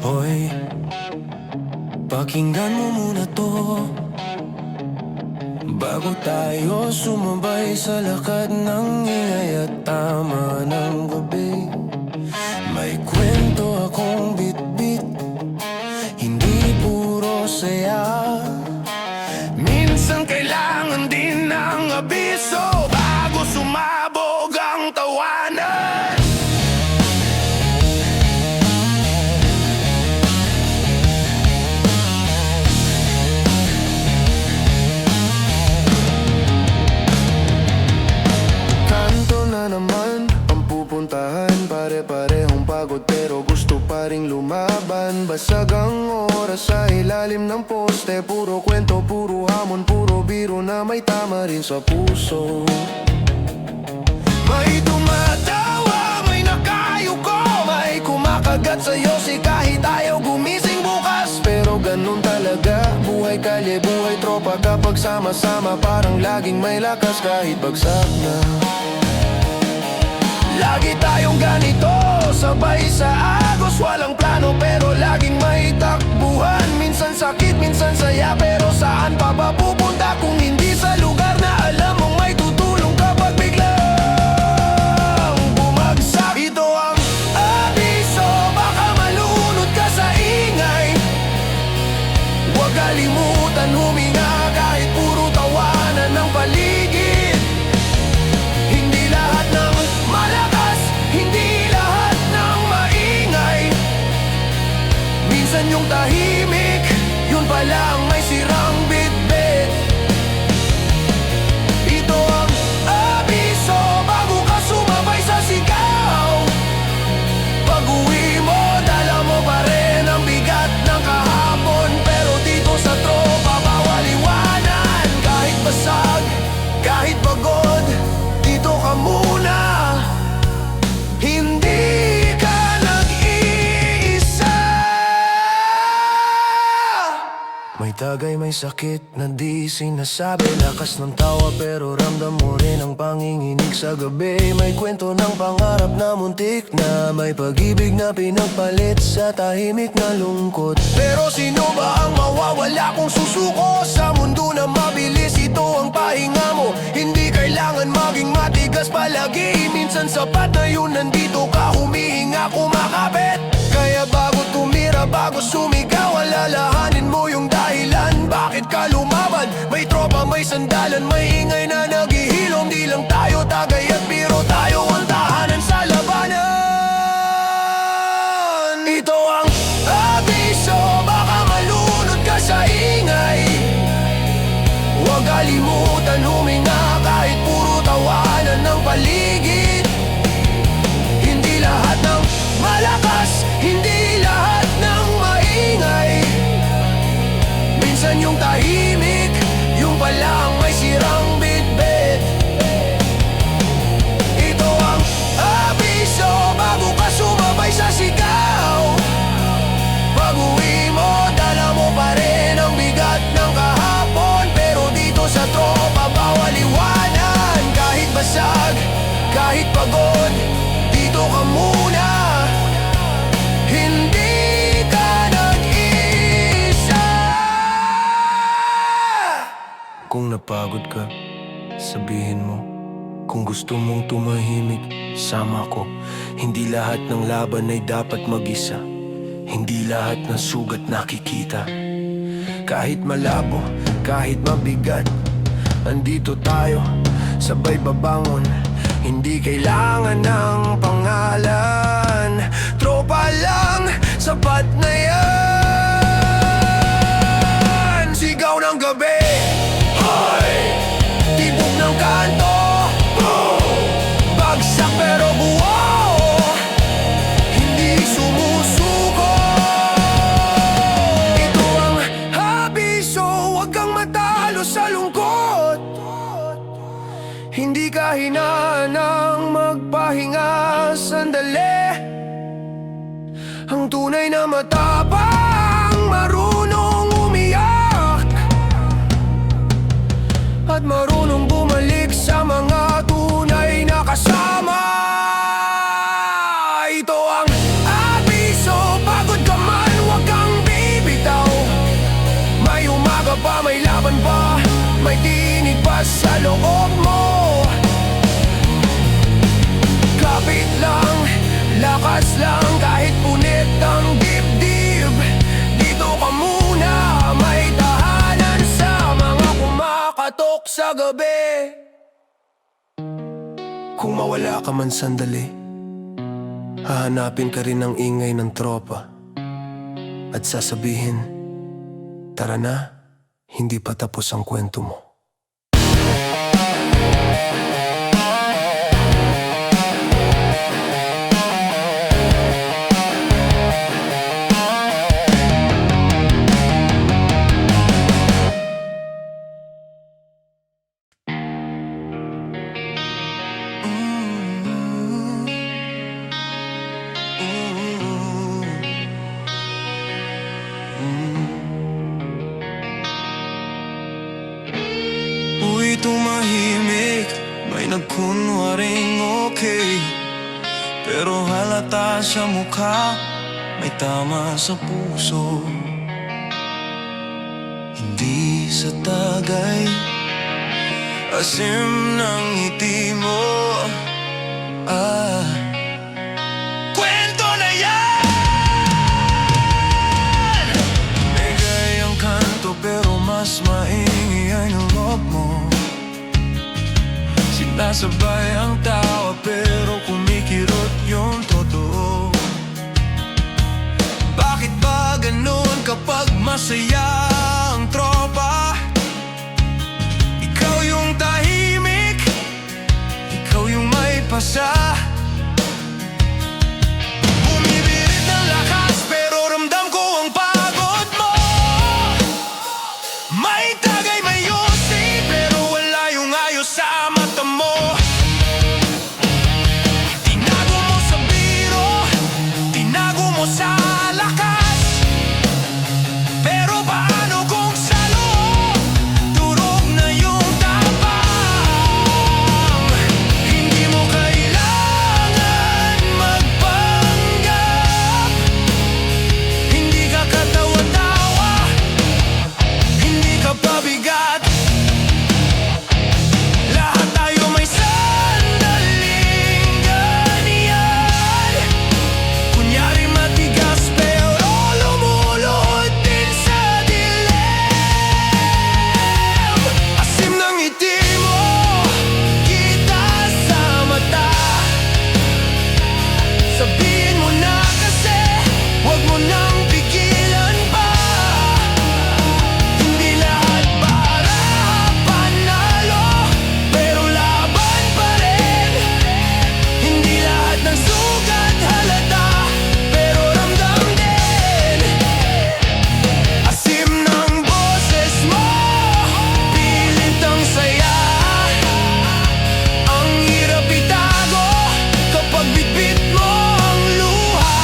Hoy, pakinggan mo muna to bago tayo sumabay sa lakad ng ingay at tama ng gabi. May kwento akong bit-bit, hindi puro saya. Minsan kailangan din ng abiso bago sumabog ang tawanan. Kanto na naman ang pupuntahan, pare-parehong pagod pero gusto pa ring lumaban. Basag ang oras sa ilalim ng poste, puro kwento, puro hamon, puro biro na may tama rin sa puso. May tumatawa, may nakayuko, may kumakagat sa'yo si kahit ayaw gumising bukas. Pero ganun talaga, buhay kalye, buhay tropa. Kapag sama-sama parang laging may lakas kahit bagsak na. Lagi tayong ganito, sabay sa agos, walang plano pero laging may takbuhan. Minsan sakit, minsan saya, pero saan pa ba pupunta kung hindi sa lugar na alam mong may tutulong kapag biglang bumagsak? Ito ang abiso, baka malunod ka sa ingay. Huwag kalimutan huminga kahit puro tawanan ng paligid. Hindi lahat ng malakas, hindi lahat ng maingay. Minsan yung tahimik, yun pala ang may sirang bitbit. Ito ang abiso, bago ka sumabay sa sigaw. Pag-uwi mo, dala mo pa rin ang bigat ng kahapon. Pero dito sa tropa, bawal iwanan. Kahit basag, kahit pagod, dito ka muna. Hindi ka nag-iisa. May tagay, may sakit na di sinasabi. Lakas ng tawa pero ramdam mo rin ang panginginig sa gabi. May kwento ng pangarap na muntik na may pag-ibig na pinagpalit sa tahimik na lungkot. Pero sino ba ang mawawala kung susuko sa mundo na mabilis? Ito ang pahinga mo, hindi kailangan maging matigas palagi. Minsan sapat na yun, nandito ka, humihinga, kumakapit. Kaya bago tumira, bago sumigaw, alalahanin mo yung dahilan. Bakit ka lumaban? May tropa, may sandalan, may ingay na naghihilom. Di lang tayo tagay at biro, tayo ang tahanan sa labanan. Ito ang abiso, baka malunod ka sa ingay. Huwag kalimutan huminga kahit puro tawanan ng paligid. Hindi lahat ng malakas, hindi lahat ng maingay. Minsan yung tahimik, yung pala ang may sirang bitbit. Ito ang abiso, bago ka sumabay sa sigaw. Pag-uwi mo, dala mo pa rin ang bigat ng kahapon. Pero dito sa tropa, bawal iwanan. Kahit basag, kahit pagod, dito ka muna. Hindi ka nag-iisa. Kung napagod ka, sabihin mo. Kung gusto mong tumahimik, sama ko. Hindi lahat ng laban ay dapat mag-isa. Hindi lahat ng sugat nakikita. Kahit malabo, kahit mabigat, andito tayo, sabay babangon. Hindi kailangan ng pangalan. Tropa lang, sapat na yan. Sigaw ng gabi, hoy! Tibok ng kanto, boom! Bagsak pero buo, hindi sumusuko. Ito ang abiso, huwag kang matalo sa lungkot. Hindi ka hinahanang magpahinga sandali. Ang tunay na matapang, marunong umiyak at marunong bumalik sa mga tunay na kasama. Ito ang abiso, pagod ka man, sa gabi. Kung mawala ka man sandali, hahanapin ka rin ng ingay ng tropa at sasabihin, tara na, hindi pa tapos ang kwento mo. Uy, tumahimik, may nagkunwaring okay, pero halata sa mukha, may tama sa puso. Hindi sa tagay, asim ng ngiti mo. Kwento na yan! Bigay ang kanto pero mas maingi ay nurok mo. Sinasabay ang tawa pero kumikirot yung totoo. Bakit ba ganun kapag masaya ang tropa? Ikaw yung tahimik, ikaw yung may pasa. Bumibirit ng lakas pero ramdam ko ang pagod mo. May tagay, may yosi, pero wala yung ayos sa mata mo. Tinago mo sa biro, tinago mo sa lakas, pero paano kung sa loob durog na yung tapang? Hindi mo kailangan magpanggap. Hindi ka katawa-tawa, hindi ka pabigat. Lahat tayo may sandaling ganyan. Kunyari matigas pero lumuluhod din sa dilim. Asim ng ngiti mo, kita sa mata. Sabihin mo na kasi, wag mo nang pigilan pa. Hindi lahat para panalo, pero laban pa rin. Hindi lahat ng sugat halata, pero ramdam din. Asim ng boses mo, pilit ang saya. Ang hirap itago kapag bitbit mo ang luha.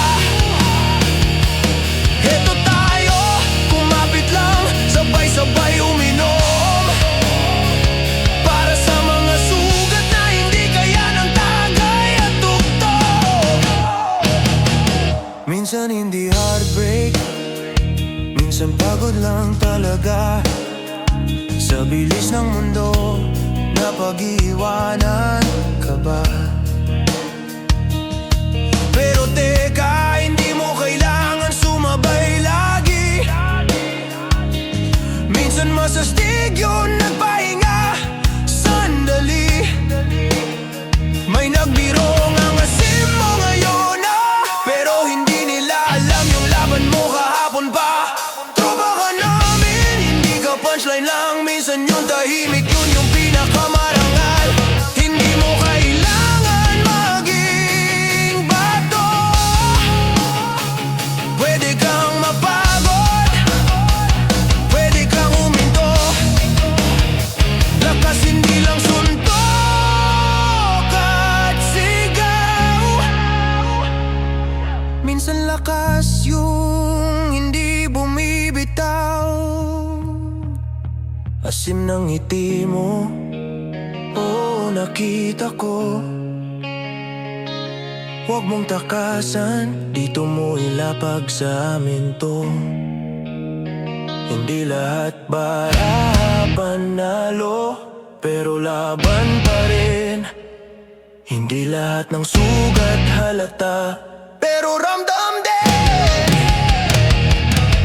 Heto tayo, kumapit lang, sabay-sabay uminom. Para sa mga sugat na hindi kaya ng tagay at tugtog. Minsan hindi heartbreak, minsan pagod lang talaga. Sa bilis ng mundo, napag-iwanan ka ba? Pero teka, hindi mo kailangan sumabay lagi. Minsan masastig yun, nagpahinga sandali. May nagbiro ang asim mo ngayon, pero hindi nila alam yung laban mo kahapon pa. Tropa ka namin, hindi ka punchline lang. Minsan yung tahimik, yun yung pinakamarangal. Hindi mo kailangan maging bato. Pwede kang mapagod, pwede kang huminto. Lakas hindi lang suntok at sigaw. Minsan lakas yung hindi bumibitaw. Asim ng ngiti mo, oo nakita ko. Huwag mong takasan, dito mo ilapag sa amin to. Hindi lahat para panalo, pero laban pa rin. Hindi lahat ng sugat halata, pero ramdam din.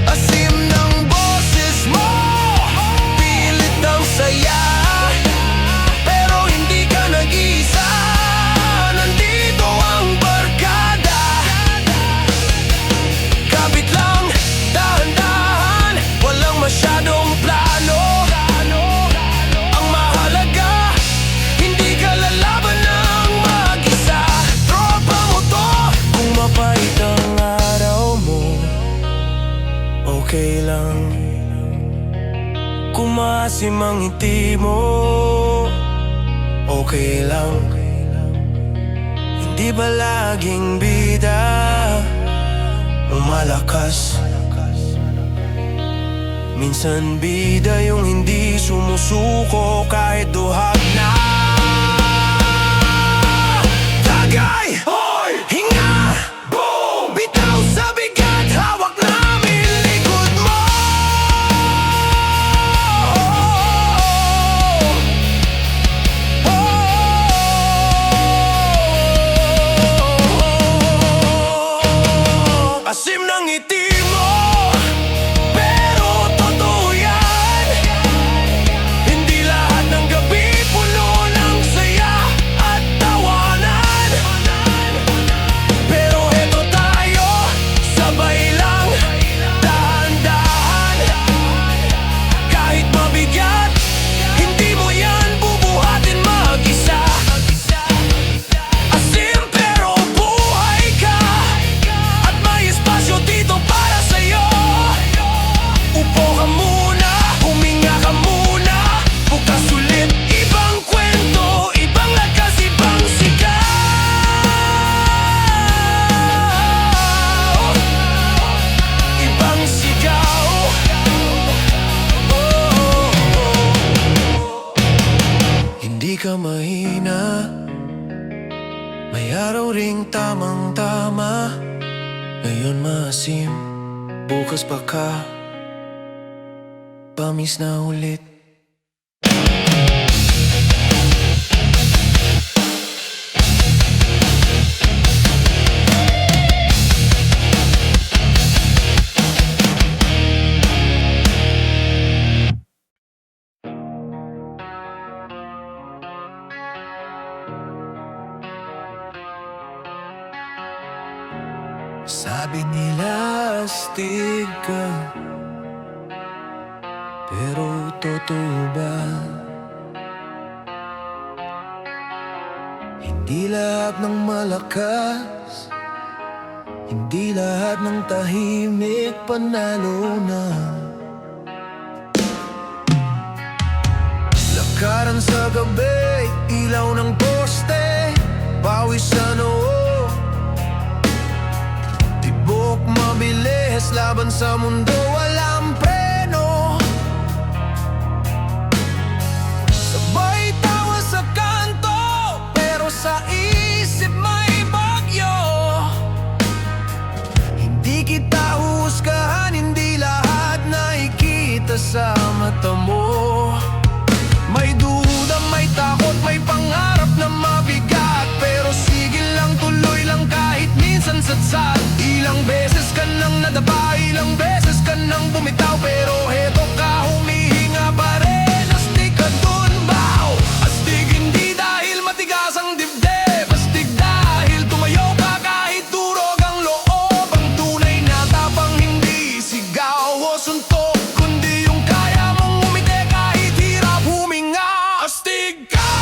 Asim ng boses mo, pilit ang saya. maasim ang ngiti mo, okay lang. Hindi ba laging bida o malakas? Minsan bida yung hindi sumusuko kahit duhag na. Tagay! Hoy! Hinga! Boom! Bitaw sa bigat, hawak namin likod mo. Asim ng ngiti mo, pero totoo yan. Hindi lahat ng gabi puno ng saya at tawanan. Pero eto tayo, sabay lang, dahan-dahan. Kahit mabigat, hindi mo yan bubuhatin mag-isa. Asim pero buhay ka, at may espasyo dito para sa'yo. Upo ka muna, huminga ka muna, bukas ulit. Ibang kwento, ibang lakas, ibang sigaw. Ibang sigaw. Hindi ka mahina, may araw ring tamang-tama. Ngayon maasim, bukas pa ka, pamis na ulit. Sabi nila astig ka, pero totoo ba? Hindi lahat ng malakas, hindi lahat ng tahimik panalo na. Lakaran sa gabi, ilaw ng poste, pawis sa noo. Tibok mabilis, laban sa mundo, walang preno. Sabay tawa sa kanto, pero sa isip may bagyo. Hindi kita huhusgahan, hindi lahat nakikita sa mata mo. May duda, may takot, may pangarap na mabigat, pero sige lang, tuloy lang kahit minsan sadsad. Ilang beses ka nang nadapa, ilang beses ka nang bumitaw, pero heto ka, humihinga pa rin. Astig ka dun, baw. Astig hindi dahil matigas ang dibdib, astig dahil tumayo ka kahit durog ang loob. Ang tunay na tapang hindi sigaw o suntok, kundi yung kaya mong umiti kahit hirap huminga. Astig ka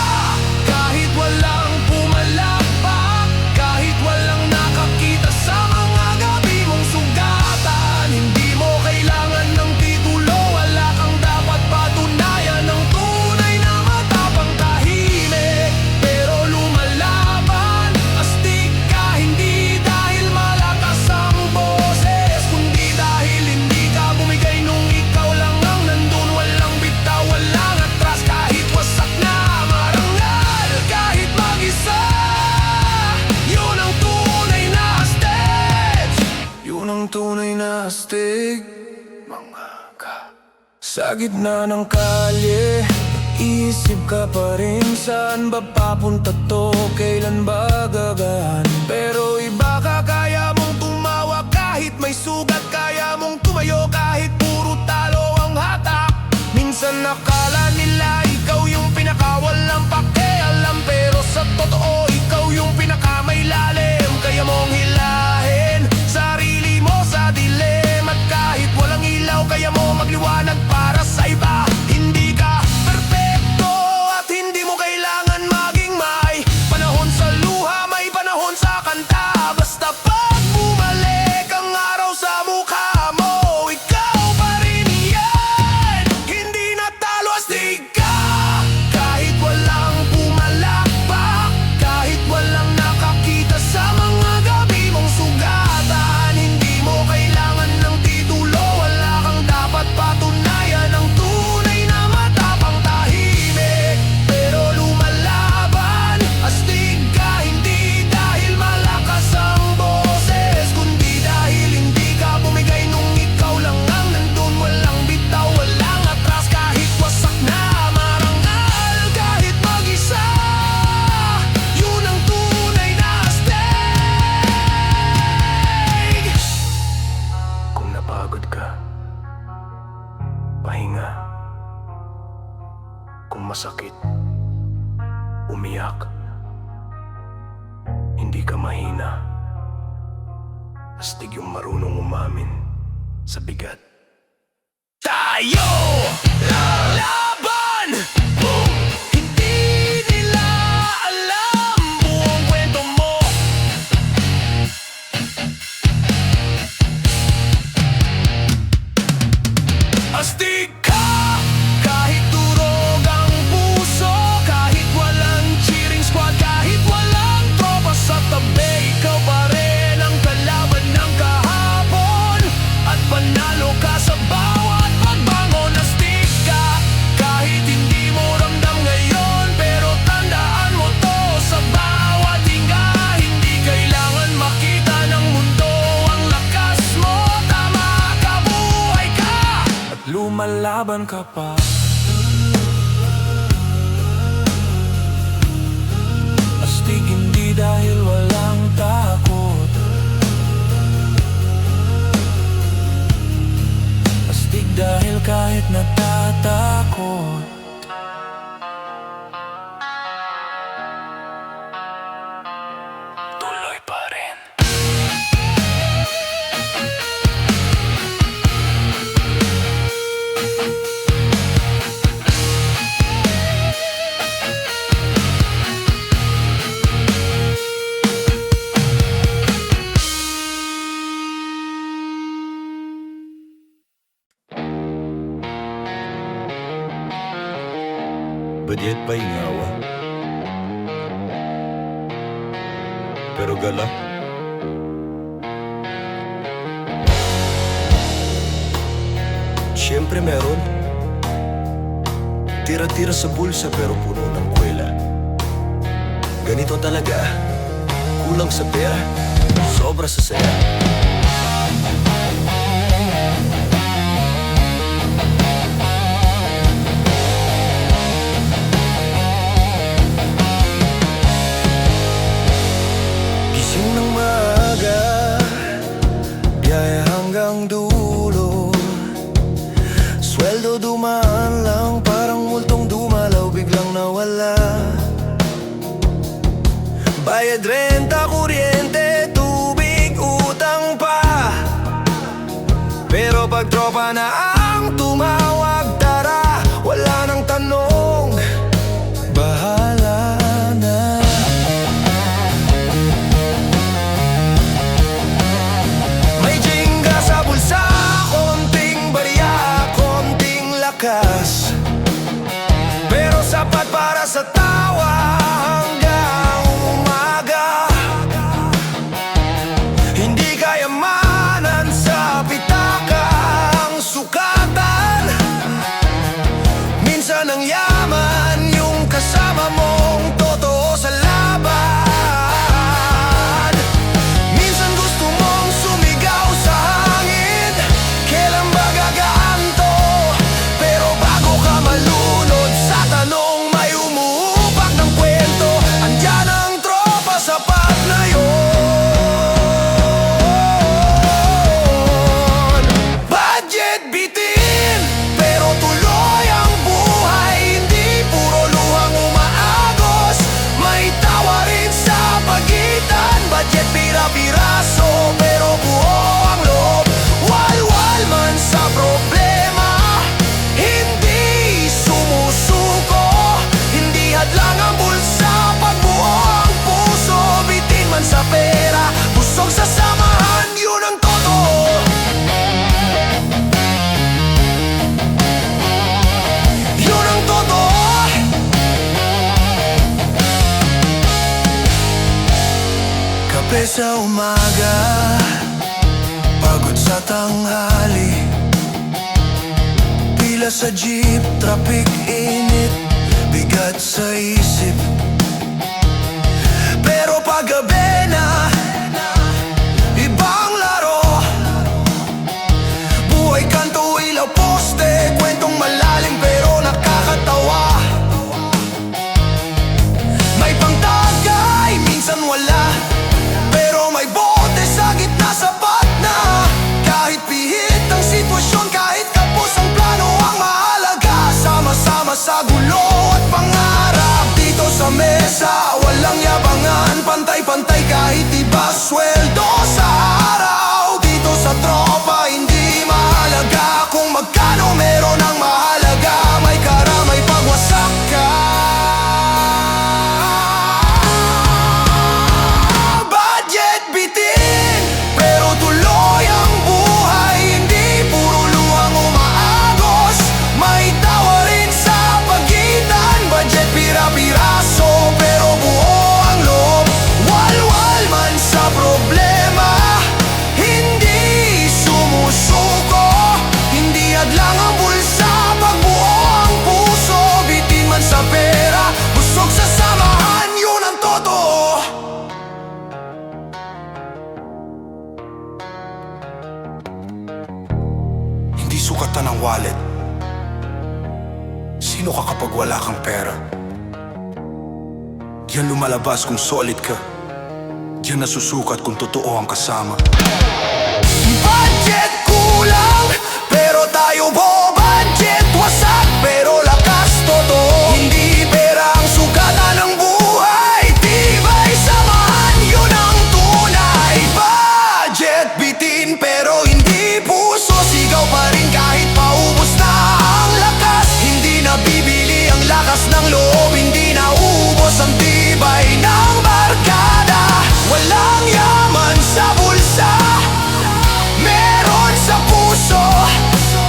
kahit walang pumalakpak, kahit walang nakakita sa mga gabi mong sugatan. Hindi mo kailangan ng titulo, wala kang dapat patunayan. Ang tunay na matapang tahimik, pero lumalaban. Astig ka hindi dahil malakas ang boses, kundi dahil hindi ka bumigay nung ikaw lang ang nandun. Walang bitaw, walang atras, kahit wasak na marangal, kahit mag-isa. Yun ang tunay na astig. Yun ang tunay na astig. Mga ka sa gitna ng kalye, isip ka pa rin, saan ba papunta to? Kailan ba gagaan? Pero iba ka, kaya mong tumawa kahit may sugat, kaya mong tumayo kahit puro talo ang hatak. Minsan nakala nila ikaw yung pinakawalang pakialam, pero sa totoo ikaw yung pinakamay lalim. Kaya mong hilahin sarili mo sa dilim, at kahit walang ilaw, kaya mo magliwanag para sa iba. Hindi ka perfecto at hindi mo kailangan maging may panahon sa luha, may panahon sa kanta. sakit, umiyak. Hindi ka mahina. Astig yung marunong umamin sa bigat. Tayo lalaban! Hindi nila alam buong kwento mo. Astig ka kahit durog ang puso, kahit walang cheering squad, kahit walang tropa sa tabi. Ikaw pa rin ang kalaban ng kahapon at panalo ka sa bawat pagbangon. Astig ka kahit hindi mo ramdam ngayon, pero tandaan mo to sa bawat hinga. Hindi kailangan makita ng mundo ang lakas mo. Tama ka, buhay ka at lumalaban ka pa. Astig hindi dahil walang takot. Astig dahil kahit natatakot, tuloy pa rin. Badyet pa ingawa, pero gala. Siyempre meron. Tira-tira sa bulsa pero puno ng kwela. Ganito talaga. Kulang sa pera, sobra sa saya. Gising ng maaga, biyahe hanggang dulo. Sweldo dumaan lang, parang multong dumalaw, biglang nawala. Bayad renta, kuryente, tubig, utang pa. Pero pag tropa na ang tumawag, tara, wala nang tanong, bahala na. May jingga sa bulsa, konting barya, konting lakas, pero sapat para sa tawa hanggang umaga. Hindi kayamanan sa pitaka ang sukatan. Minsan ang yaman yung kasama mong totoo sa laban. Minsan gusto mong sumigaw sa hangin, kailan ba gagaan to? Pero bago ka malunod sa tanong, may umuupak ng kwento. Andyan ang tropa, sapat na yun. Budget bitin, pero tuloy ang buhay. Hindi puro luhang umaagos, may tawa rin sa pagitan. Budget pira-piraso, pero buo ang loob. Walwal man sa problema, hindi sumusuko. Hindi hadlang ang bulsa, pagbuo ang puso. Bitin man sa pera, busog sa samahan, yun ang totoo. Yun ang totoo. Kape sa umaga, pagod sa tanghali. Pila sa jeep, traffic, init, bigat sa isip. Pero pag gabi na, ibang laro. Buhay kanto, ilaw, poste, kwentong malalim pero nakakatawa. May pangtagay, minsan wala, pero may bote sa gitna, sapat na. Kahit pihit ang sitwasyon, kahit kapos ang plano, ang mahalaga, sama-sama sa gulo at sukatan ng wallet. Sino ka kapag wala kang pera? Diyan lumalabas kung solid ka. Diyan nasusukat kung totoo ang kasama. Budget kulang, pero tayo po budget wasak, pero lakas totoo. Hindi pera ang sukatan ng buhay, tibay samahan, yun ang tunay. Budget bitin, pero hindi puso, sigaw pa rin kahit paubos na ang lakas. Hindi nabibili ang lakas ng loob, hindi naubos ang tibay ng barkada. Walang yaman sa bulsa, meron sa puso.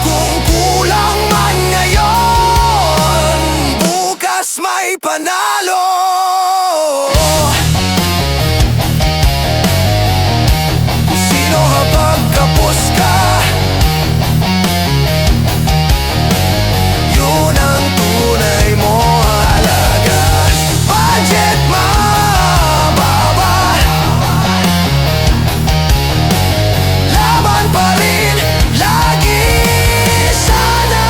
Kung kulang man ngayon, bukas may panalo. Kung sino habang kapos ka, yun ang tunay mo halaga. Budget mababa, laban pa rin lagi sana.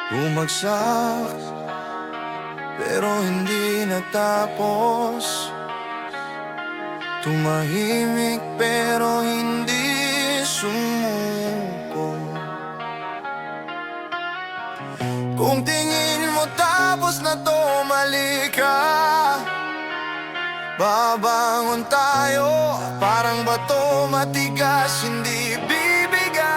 Bumagsak, pero hindi natapos. Tumahimik, pero hindi sumuko. Kung tingin mo tapos na to, mali ka. Babangon tayo, parang bato matigas, hindi bibigay.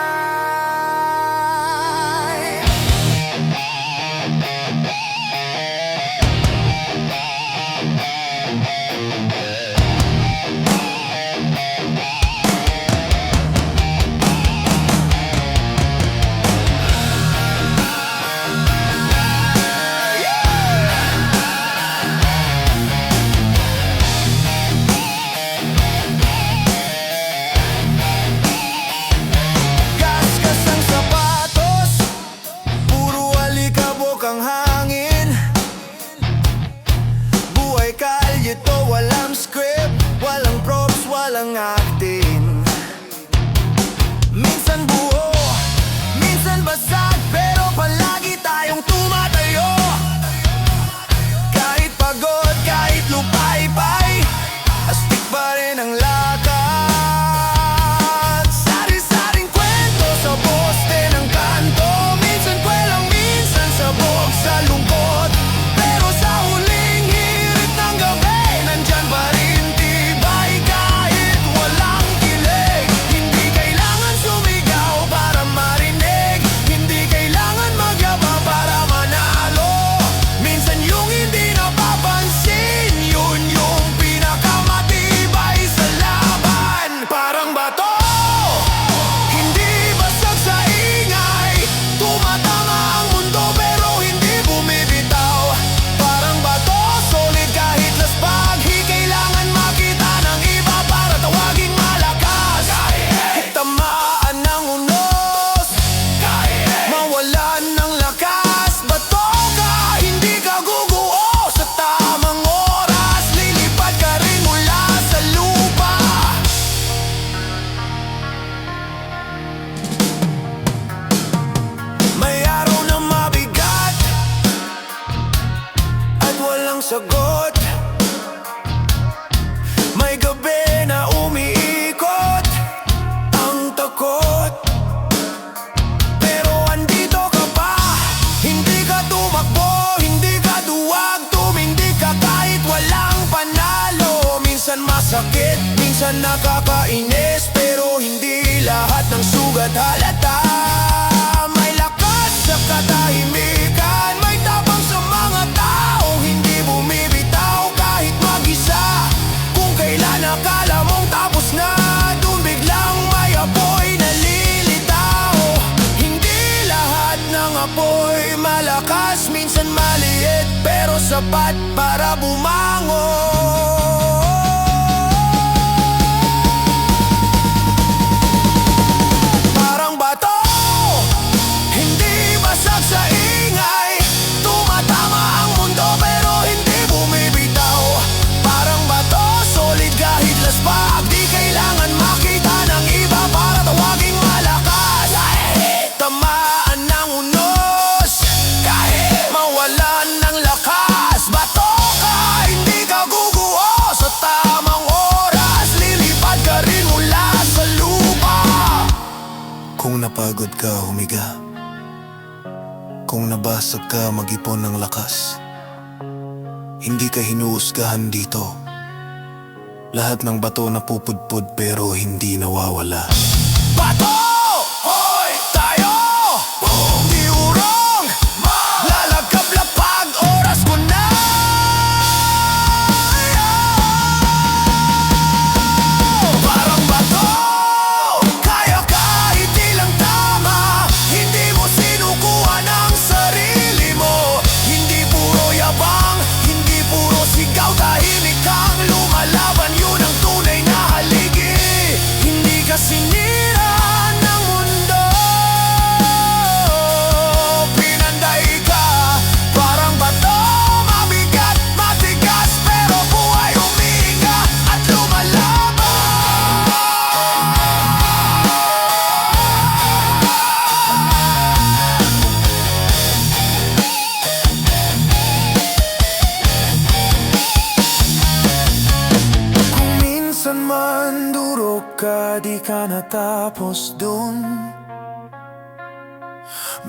Gasgas ang sapatos, puro alikabok ang hangin. Buhay kalye to, walang script, walang props, walang acting. Minsan buo, minsan basag, pero palagi tayong tumatayo. Kahit pagod, kahit lupay-pay, astig pa rin ang lakad. Sari-saring kwento sa poste ng kanto, minsan kwelang, minsan sabog sa lungkot. Pero sa huling hirit ng gabi, nandyan pa rin tibay kahit walang kilig. Hindi kailangan sumigaw para marinig, hindi kailangan magyabang para manalo. Minsan yung hindi napapansin, yun yung pinakamatibay sa laban. Parang bato, hindi basag sa ingay, tumatama ang mundo pero hindi bumibitaw. Parang bato, solid kahit laspag, di kailangan makita ng iba para tawaging malakas. Tamaan ng unos, mawalan ng lakas. Bato ka, hindi ka guguo sa tamang oras, lilipad ka rin mula sa lupa. May araw na mabigat at walang sagot. May gabi na umiikot ang takot. Pero andito ka pa, hindi ka tumakbo, hindi ka duwag, tumindig ka kahit walang panalo. Minsan masakit, minsan nakakainis, pero hindi lahat ng sugat halata. May lakas sa katahimikan, may tapang sa mga taong hindi bumibitaw kahit mag-isa. Kung kailan akala mong tapos na, dun bigla sapat para bumangon. Parang bato, hindi basag sa ingay. Tumatama ang mundo pero hindi bumibitaw. Parang bato, solid kahit laspak. Di kailangan makita ng iba para tawaging malakas. Tamaan ng unos, kahit mawalan ng lakas. Bato ka, hindi ka guguho. Sa tamang oras, lilipad ka rin mula sa lupa. Kung napagod ka, humiga. Kung nabasag ka, mag-ipon ng lakas. Hindi ka hinuhusgahan dito. Lahat ng bato napupudpud pero hindi nawawala. Bato! Hoy! Tayo! Di urong! Lalagkap-lapag, oras ko na! Parang bato! Kaya kahit ilang tama. Hindi mo sinukuha ng sarili mo. Hindi puro yabang, hindi puro sigaw. Tahimik kang lumalaban, yun ang tunay na haligi. Hindi ka sinira ng mundo. Pinanday ka, parang bato. Mabigat, matigas, pero buhay humihinga at lumalaban. Kung minsan man durog ka, di ka natapos dun.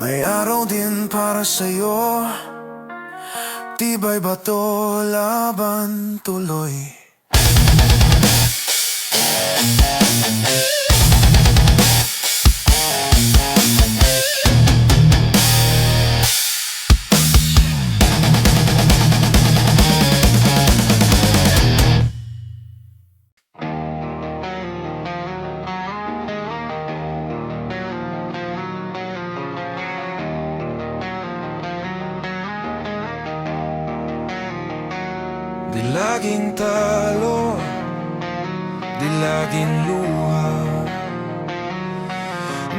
May araw din para sa'yo. Tibay bato, laban tuloy. Di laging talo, di laging luha.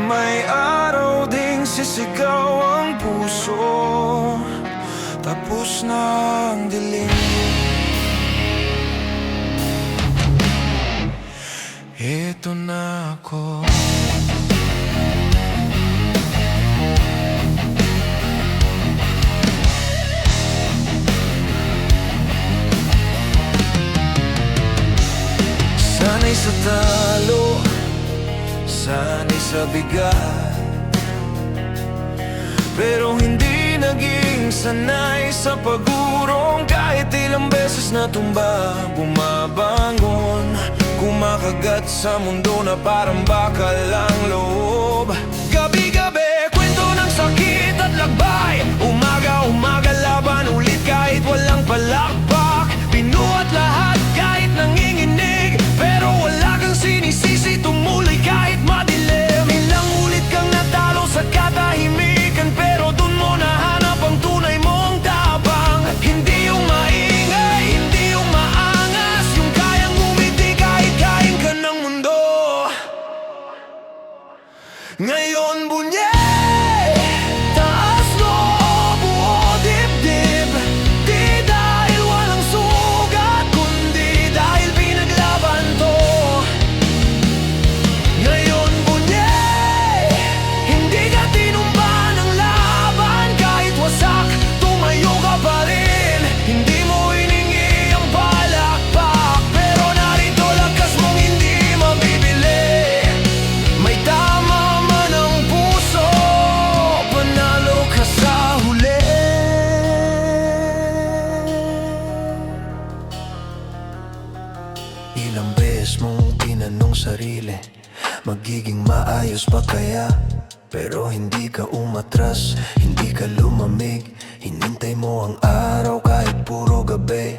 May araw ding sisigaw ang puso. Tapos na ang dilim. Eto na ako. Sanay sa talo, sanay sa bigat, pero hindi naging sanay sa pagurong. Kahit ilang beses na tumba, bumabangon. Kumakagat sa mundo na parang bakal ang loob. Gabi-gabi, kwento ng sakit at lagbay. Umaga-umaga, laban ulit kahit walang palakpak. Binuhat lahat kahit nanginginig, pero wala kang sinisisi, tumuloy kahit madilim. Ilang ulit kang natalo sa katahimikan, pero dun mo nahanap ang tunay mong tabang. At hindi yung maingay, hindi yung maangas, yung kayang umiti kahit kain ka ng mundo. Ngayon bunye, taas loob, buo dibdib. Di dahil walang sugat, kundi dahil pinaglaban to. Ngayon bunye, hindi ka tinumba ng laban. Kahit wasak, tumayo ka pa rin. Hindi mo hiningi ang palakpak, pero narito lakas mong hindi mabibili. May tama man ang puso, panalo ka sa huli. Ilang beses mong tinanong sarili, magiging maayos ba kaya? Pero hindi ka umatras, hindi ka lumamig. Hinintay mo ang araw kahit puro gabi.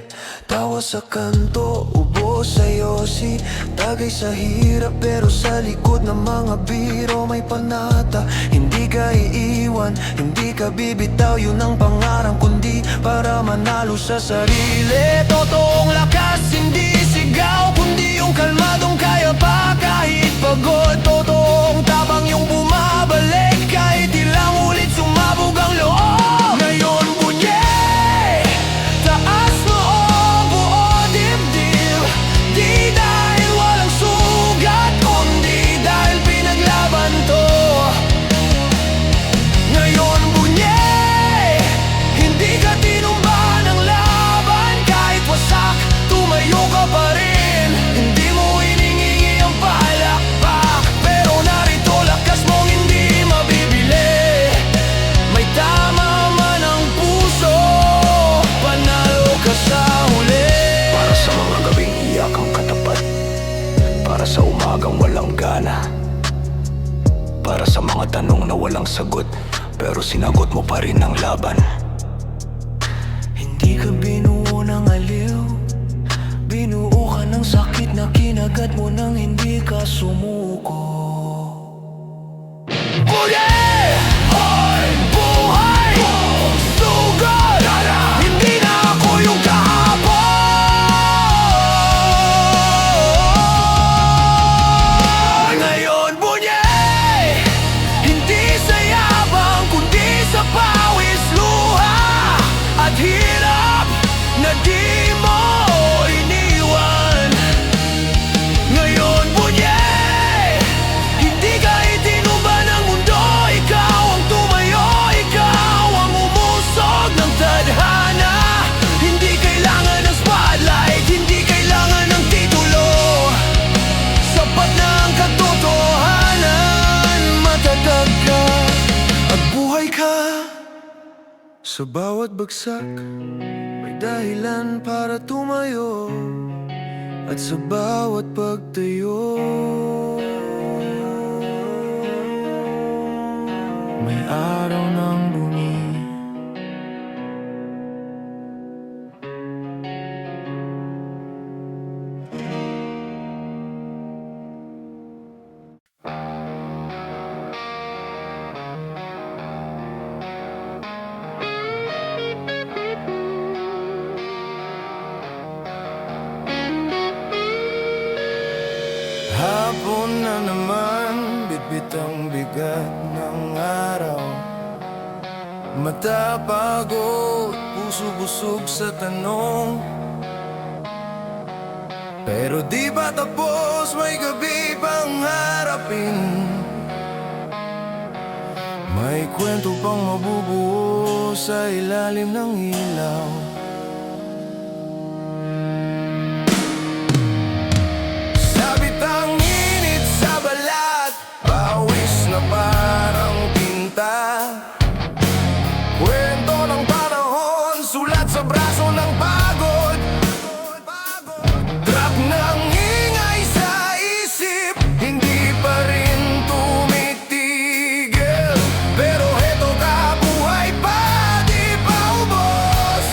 Tawa sa kanto, ubos sa'yo si tagay sa hirap, pero sa likod ng mga biro may panata. Hindi ka iiwan, hindi ka bibitaw, yun ang pangarang kundi para manalo sa sarili. Totoong lakas, hindi sigaw, kundi yung kalmadong kaya pa kahit pagod. Totoong tabang yung bumabalik kahit ilang ulit sumabog ang loob. Ngayon bunye, taas mo o buo dibdib. Di dahil walang sugat, kundi dahil pinaglaban to. Ngayon bunye, hindi ka tinumba ng laban. Kahit wasak, tumayo ka pa rin. Hindi mo hiningi ang palakpak, pero narito lakas mong hindi mabibili. May tama man ang puso, panalo ka sa huli. Para sa mga gabing iyak ang katapat, para sa umagang walang gana, para sa mga tanong na walang sagot, pero sinagot mo pa rin ang laban. Hindi ka binuo ng aliw, binuo ka ng sakit na kinagat mo nang hindi ka sumuko. Buhay! Hoy! Buhay! Sugod! Hindi na ako yung kahapon. Ngayon bunyay, hindi sa yabang kundi sa pawis, luha at hirap na di mo iniwan. Ngayon bunyay, hindi ka itinumba ng mundo. Ikaw ang tumayo, ikaw ang umusog ng tadhana. Hindi kailangan ng spotlight, hindi kailangan ng titulo. Sapat na ang katotohanan, matatag ka at buhay ka. Sa bawat bagsak, may dahilan para tumayo, at sa bawat pagtayo, may araw ng bunyi. Hapon na naman, bitbit ang bigat ng araw. Mata pagod, puso busog sa tanong. Pero di ba tapos, may gabi pang harapin. May kwento pang mabubuo sa ilalim ng ilaw. Sabit ang init sa balat, pawis na parang tinta. Kwento ng panahon, sulat sa braso ng pagod. Trap ng ingay sa isip, hindi pa rin tumitigil. Pero heto ka, buhay pa, di pa ubos.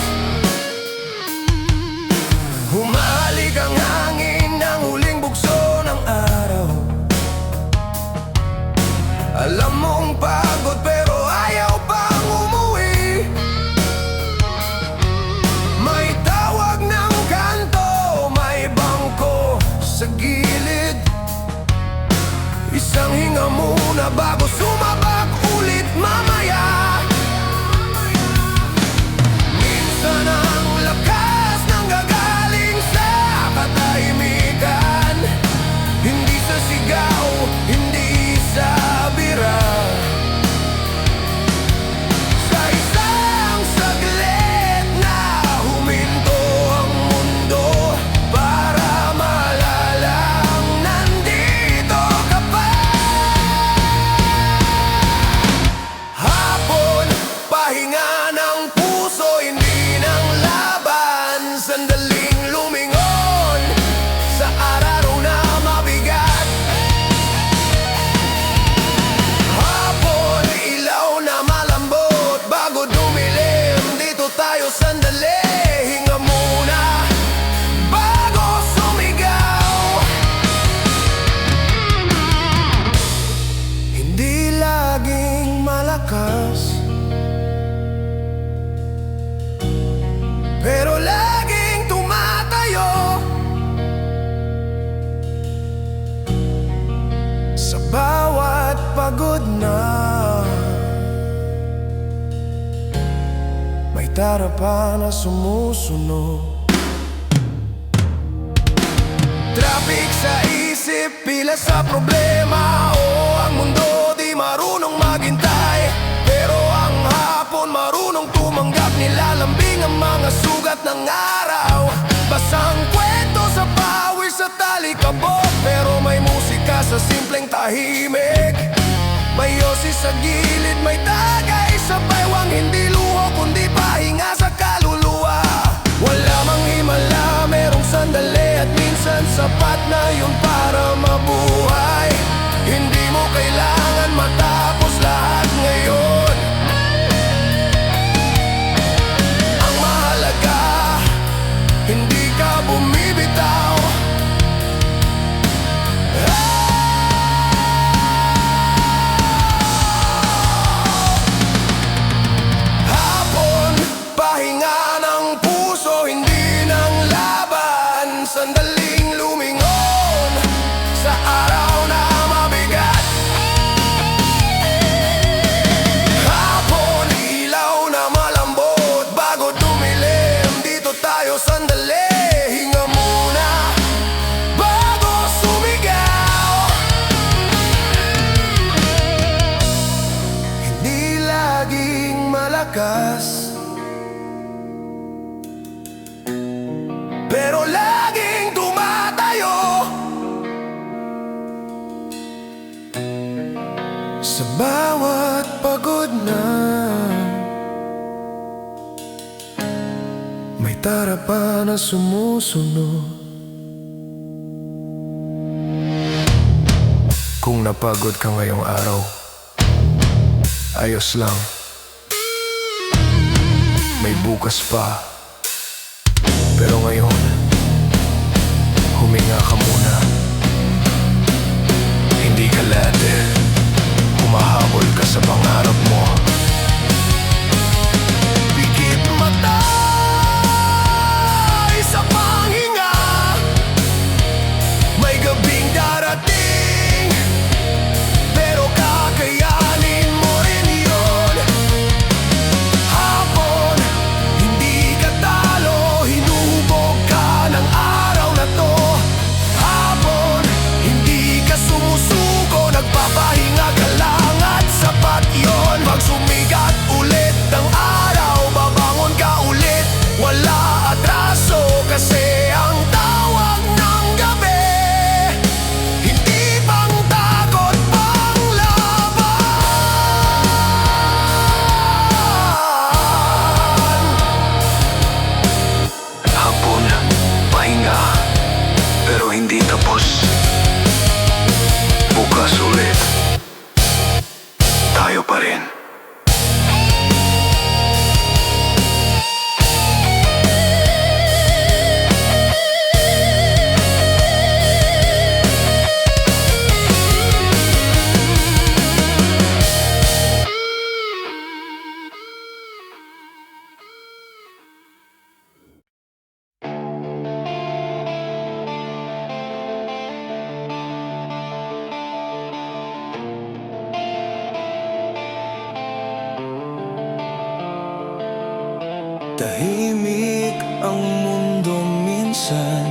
pagod na, may tara na sumusunod. Traffic sa isip, pila sa problema. Ang mundo di marunong maghintay, pero ang hapon marunong tumanggap. Nilalambing ang mga sugat ng araw. Basang kwento sa pawis sa talikabok, pero may musika sa simpleng tahimik. May yosi sa gilid, may tagay sa baywang. Hindi luho kundi pahinga sa kaluluwa. Wala mang himala, merong sandali, at minsan sapat na yun para mabuhay. Hindi mo kailangan matapos lahat ngayon. Ang mahalaga, hindi ka bumibitaw. Hapon, pahinga ng puso, hindi ng laban. Sandaling lumingon sa araw na mabigat. Hapon, ilaw na malambot bago dumilim. Dito tayo sandali, hinga muna bago sumigaw. Hindi laging malakas, pero laging tumatayo. Sa bawat pagod na, may tara na sumusunod. Kung napagod ka ngayong araw, ayos lang, may bukas pa. Pero ngayon, huminga ka muna. Hindi ka late, humahabol ka sa pangarap mo. Pikit mata, isa pang hinga. May gabing darating, pero kakayanin mo rin yun. Hapon, hindi ka talo, hinuhubog ka ng araw na to. Hapon, hindi ka sumusuko, nagpapahinga ka lang at sapat yun. Pag sumigat ulit ang araw, babangon ka ulit. Wala atraso kasi ang tawag ng gabi, hindi pang takot, pang laban. Hapon, pahinga, pero hindi tapos. Bukas ulit, tayo pa rin. Tahimik ang mundo minsan,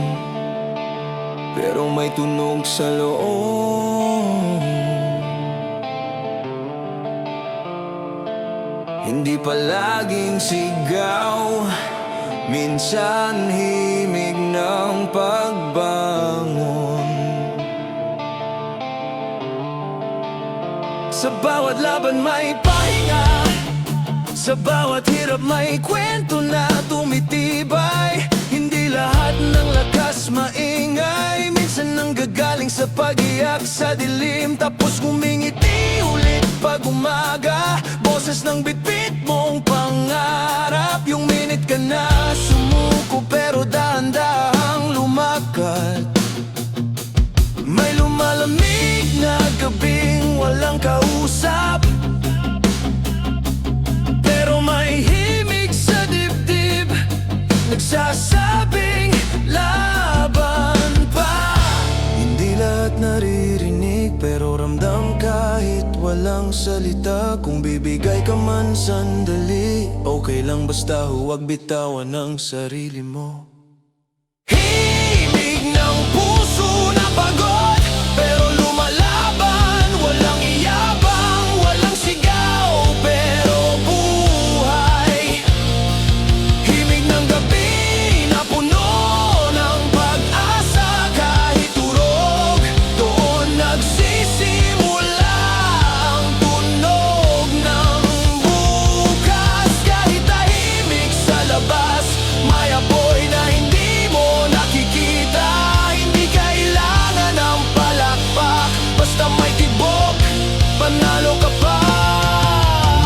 pero may tunog sa loob. Hindi palaging sigaw, minsan himig ng pagbangon. Sa bawat laban may pahinga, sa bawat hirap may kwento na tumitibay. Hindi lahat ng lakas maingay, minsan nanggagaling sa pag-iyak sa dilim. Tapos ngumingiti ulit pag umaga, boses ng bitbit mong pangarap. Yung minute ka na sumuko pero dahan-dahang lumakad. May lumalamig na gabing walang kausap, pero may himig sa dibdib, nagsasabing laban pa. Hindi lahat naririnig, pero ramdam kahit wala. walang salita. Kung bibigay ka man sandali, okay lang basta huwag bitawan ang sarili mo. Himig ng puso na pagod, pero lumalaban. Walang iyabang, walang sigaw, pero buhay. Himig ng gabi na puno ng pag-asa. Kahit turog, doon nagsisimula ang tunog ng bukas. Kahit tahimik sa labas, may apoy na hindi mo nakikita. Hindi kailangan ng palakpak, basta may tibok, panalo ka pa.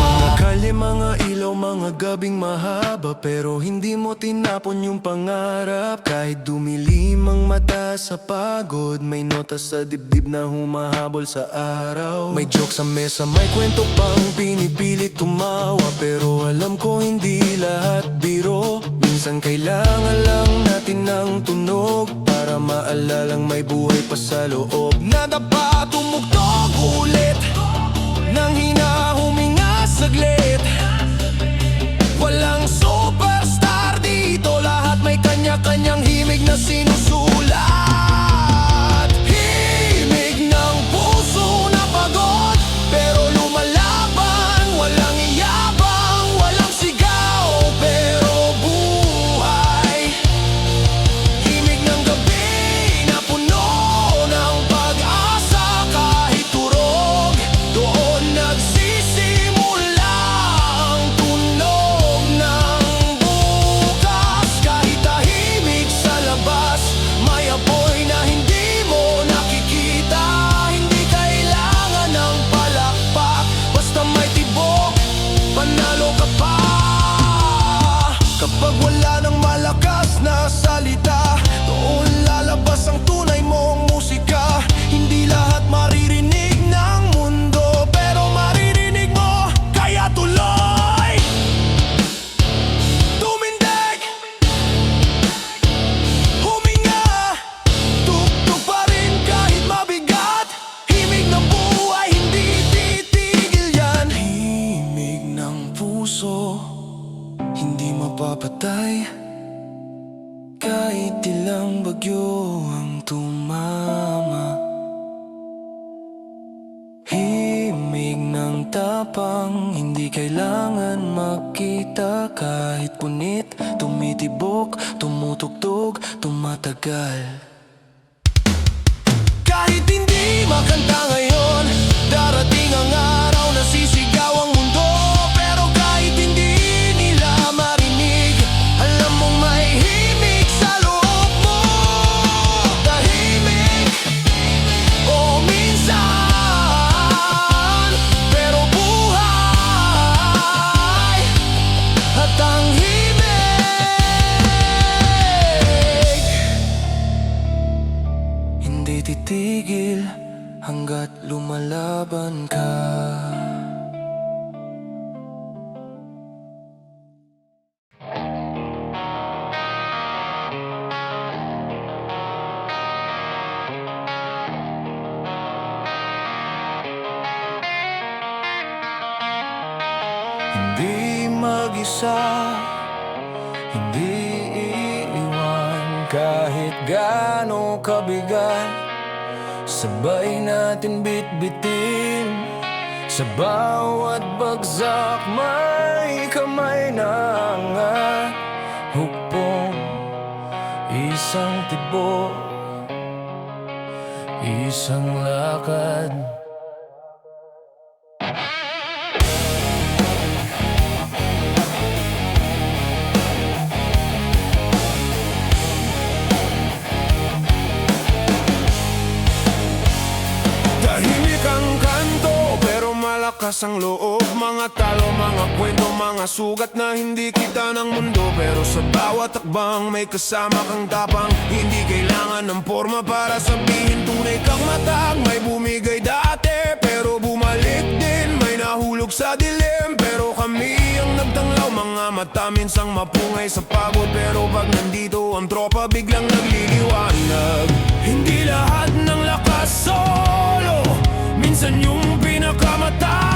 Mga kalye, mga ilaw, mga gabing mahaba, pero hindi mo tinapon yung pangarap. Kahit dumilim ang mata sa pagod, may nota sa dibdib na humahabol sa araw. May joke sa mesa, may kwento pang pinipilit tumawa, pero alam ko hindi lahat biro. Minsan kailangan lang natin ng tunog para maalalang may buhay pa sa loob. Nadapa, tumugtog ulit, nang hinahuminga saglit. Walang superstar dito, lahat may kanya-kanyang himig na sinusulat. Himig ng puso na pagod, pero lumalaban. Walang iyabang, walang sigaw, pero buhay. Himig ng gabi na puno ng pag-asa. Kahit turog, doon nagsisimula ang tunog ng bukas. Kahit tahimik sa labas, may apoy na hindi mo nakikita. Hindi kailangan ng palakpak, basta may tibok, panalo ka pa. Kapag wala nang malakas na salita, doon lalabas ang tunay mong musika. Hindi lahat maririnig ng mundo, pero maririnig mo, kaya tuloy tumindig, huminga, tugtog pa rin kahit mabigat. Himig ng buhay, hindi titigil yan. Himig ng puso, hindi mapapatay. Kahit ilang bagyo ang tumama. Himig ng tapang, hindi kailangan makita. Kahit punit, tumitibok, tumutugtog, tumatagal. Kahit hindi makanta ngayon, darating ang araw na sisigaw ang mundo. Pero kahit hindi nila marinig, alam mong may himig sa loob mo. Tahimik o minsan, pero buhay. At ang himig Hindi titigil hanggat lumalaban ka. Hindi mag-isa, hindi iiwan. Kahit gaano kabigat, sabay natin bitbitin. Sa bawat bagsak may kamay na angat. Hukbong, isang tibok, isang lakad. tahimik ang kanto, pero malakas ang loob. Mga talo, mga kwento, mga sugat na hindi kita ng mundo. Pero sa bawat takbang may kasama kang tapang. Hindi kailangan ng forma para sabihin tunay kang matag. May bumigay dati, pero bumalik din. May nahulog sa dilim, pero kami ang nagtanglaw. Mga mata minsang mapungay sa pagod, pero pag nandito ang tropa biglang nagliliwanag. Hindi lahat ng lakas solo, minsan yung pinakamata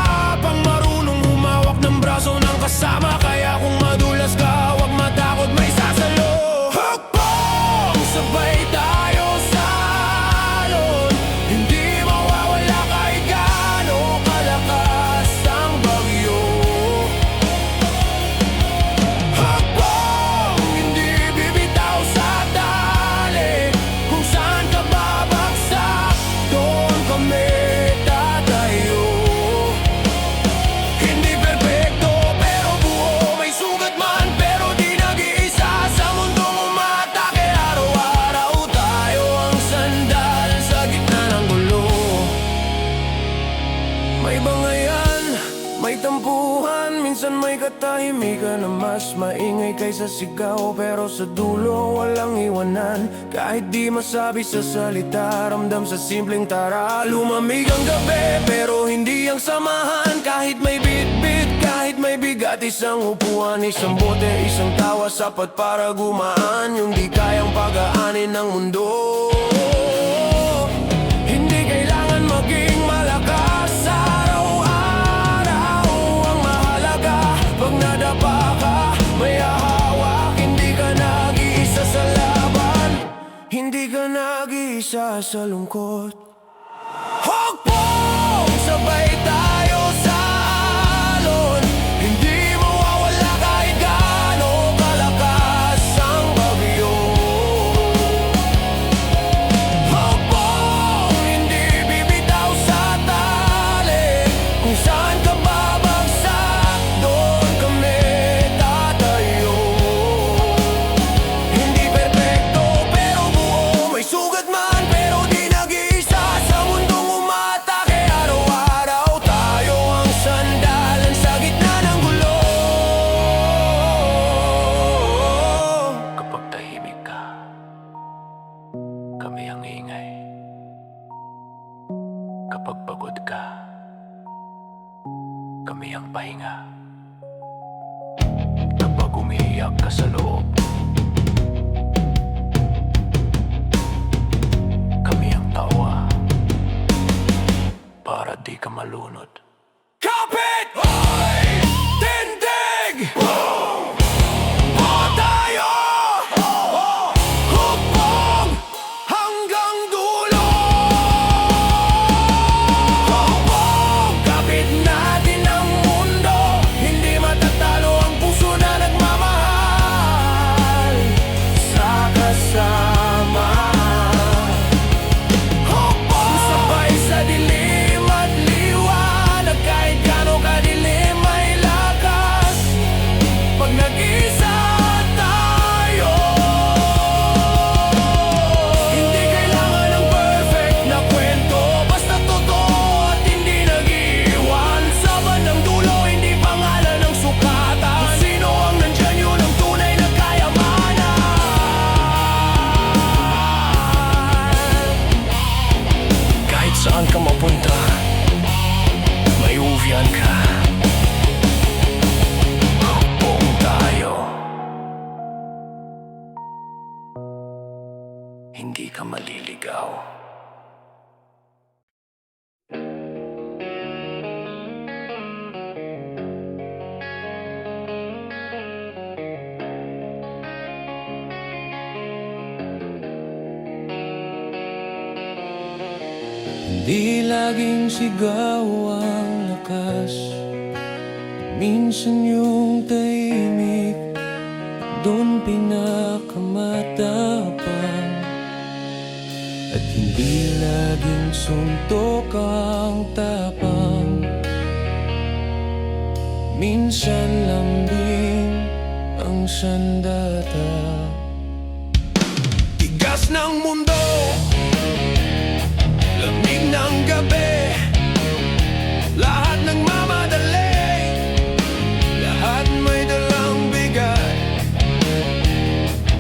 katahimikan na mas maingay kaysa sigaw. Pero sa dulo walang iwanan, kahit di masabi sa salita, ramdam sa simpleng tara. Lumamig ang gabi pero hindi ang samahan, kahit may bit-bit, kahit may bigat. Isang upuan, isang bote, isang tawa, sapat para gumaan yung di kayang pag-aanin ng mundo. Hindi kailangan maging malakas araw-araw, ang mahalaga pag nadapa ka, may hahawak. Hindi ka nag-iisa sa laban, hindi ka nag-iisa sa lungkot. Hugpong! Sabay tayo sa alon, hindi mawawala kahit gaano kalakas ang bagyo. Hugpong! Hindi bibitaw sa tali, kung saan ka babagsak, doon kami tatayo. Hindi perpekto pero buo, may sugat man pero di nag-iisa. Sa mundong umatake araw-araw, tayo ang sandalan sa gitna ng gulo. Kapag tahimik ka, kami ang ingay. Kapag pagod ka, kami ang pahinga. Kapag umiiyak ka sa loob, kami ang tawa para di ka malunod. Kapit! Hoy! Tindig! Buo tayo! Hugpong! Hanggang dulo! Hugpong! Kapit natin ang mundo, hindi matatalo ang puso na nagmamahal sa kasama. Hugpong! Sabay sa dilim at liwanag, kahit gaano kadilim may lakas pag nag-isa tayo. Hindi kailangan ng perfect na kwento, basta totoo at hindi nag-iwan. Sa bandang dulo, hindi pangalan ng sukatan, kung sino ang nandyan, yun ang tunay na kayamanan. Kahit saan ka mapunta, may uwian ka. Hugpong tayo, hindi ka maliligaw. Di laging sigaw ang lakas, minsan yung tahimik, doon pinakamatapang. At hindi laging suntok ang tapang, minsan lambing ang sandata. Tigas ng mundo, lamig ng gabi, lahat nagmamadali, lahat may dalang bigat.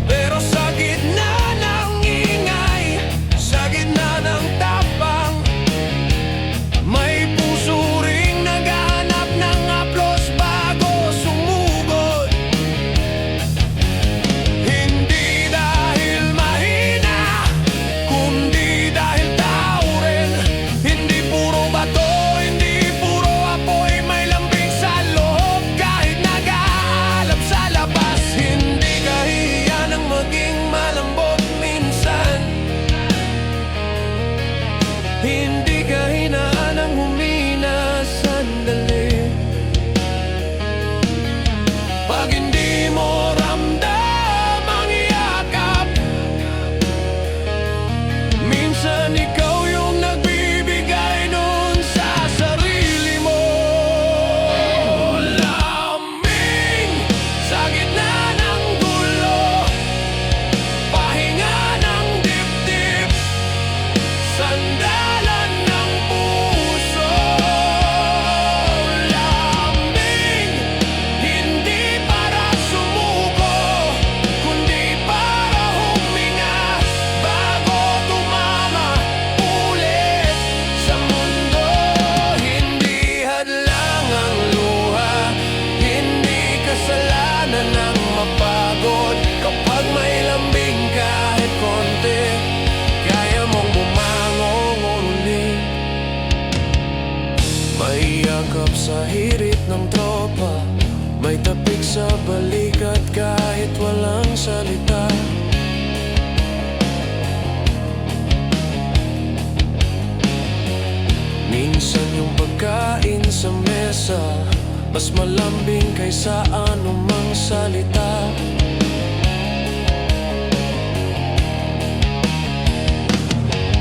Pero sa gitna ng ingay, sa gitna ng tapang, may puso ring naghahanap ng haplos bago sumugod. Hindi dahil mahina, kundi dahil tao rin. Hindi promesa, mas malambing kaysa anumang salita.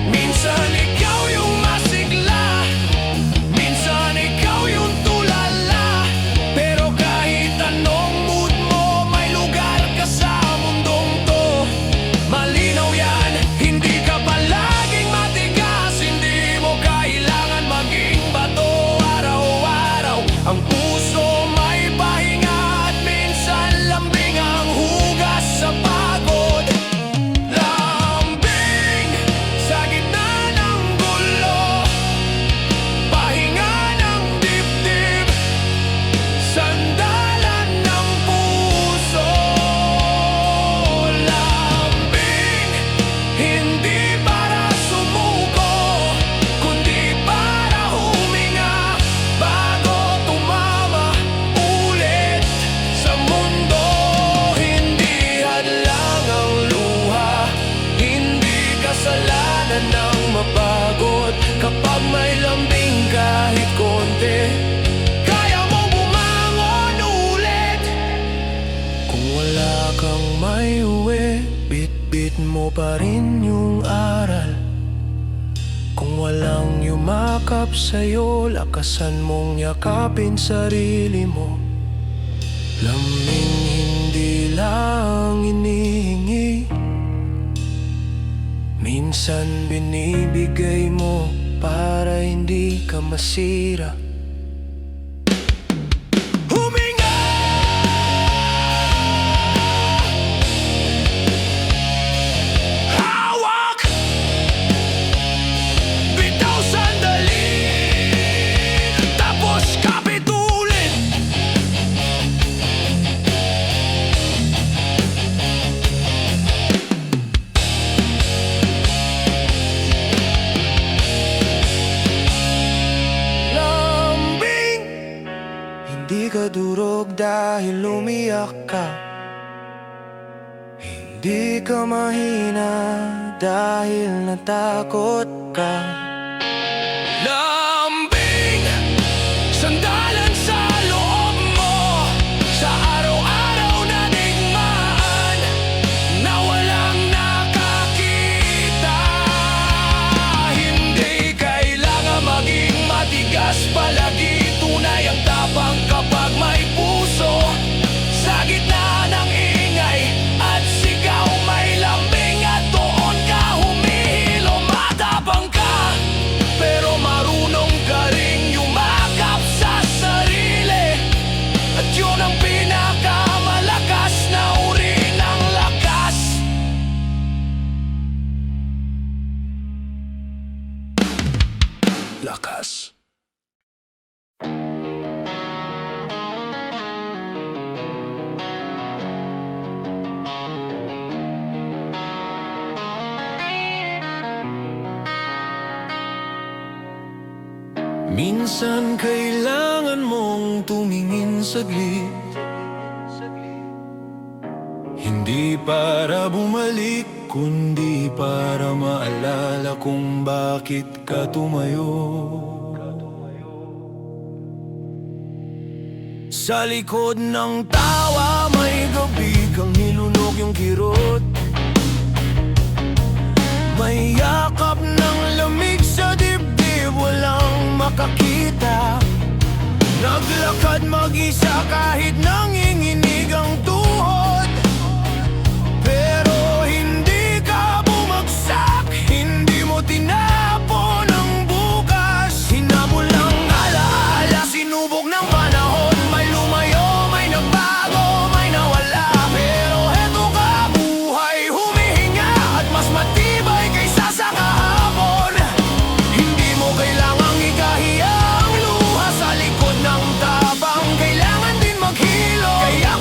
Minsan ikaw yung masigla, minsan ikaw yung tulala, pero kahit anong mood mo, may lugar ka sa mundong to. Malinaw yan, hindi ka palaging matigas, hindi mo kailangan maging bato araw-araw. Ang puso may pahinga at minsan lambing ang hugas sa pagod. Lambing sa gitna ng gulo, pahinga ng dibdib, sandalan ng puso. Lambing, hindi para sumuko, kundi para huminga bago tumama ulit sa mundo. Hindi hadlang ang luha, hindi kasalanan ng mapagod. Kapag may lambing kahit konti, kaya mong bumangon ulit. Kung wala kang may uwi, bit-bit mo pa rin yung aral. Kung walang yumakap sa'yo, lakasan mong yakapin sarili mo. Lambing hindi lang inihingi, minsan binibigay mo para hindi ka masira. Huminga! Hawak! Bitaw sandali, tapos kapitulin. Lambing, hindi ka durog dahil umiyak ka, hindi ka mahina dahil natakot ka. Lambing, sandalan sa loob mo, sa araw-araw na digmaan na walang nakakita. Hindi kailangan maging matigas palagi, tunay ang tapang kapag may puso. Sa gitna ng ingay at sigaw, may lambing at doon ka humihilo. Matapang ka, pero marunong ka ring yumakap sa sarili. At yun ang pinakamalakas na uri ng lakas. Lakas. Minsan kailangan mong tumingin saglit, hindi para bumalik, kundi para maalala kung bakit ka tumayo. Sa likod ng tawa may gabi kang nilunok yung kirot, may yakap ng lamig sa dibdib, walang makakita. Naglakad mag-isa kahit nanginginig ang tuhod, pero hindi ka bumagsak, hindi mo tinapon ang bukas. Hinabol ng alaala, sinubok ng panahon, may lumayo, may nagbago, may nawala. Pero eto ka, buhay humihinga at mas matibay kaysa sa kahapon. Hindi mo kailangang ikahiya ang luha, sa likod ng tabang kailangan din maghilo. Kaya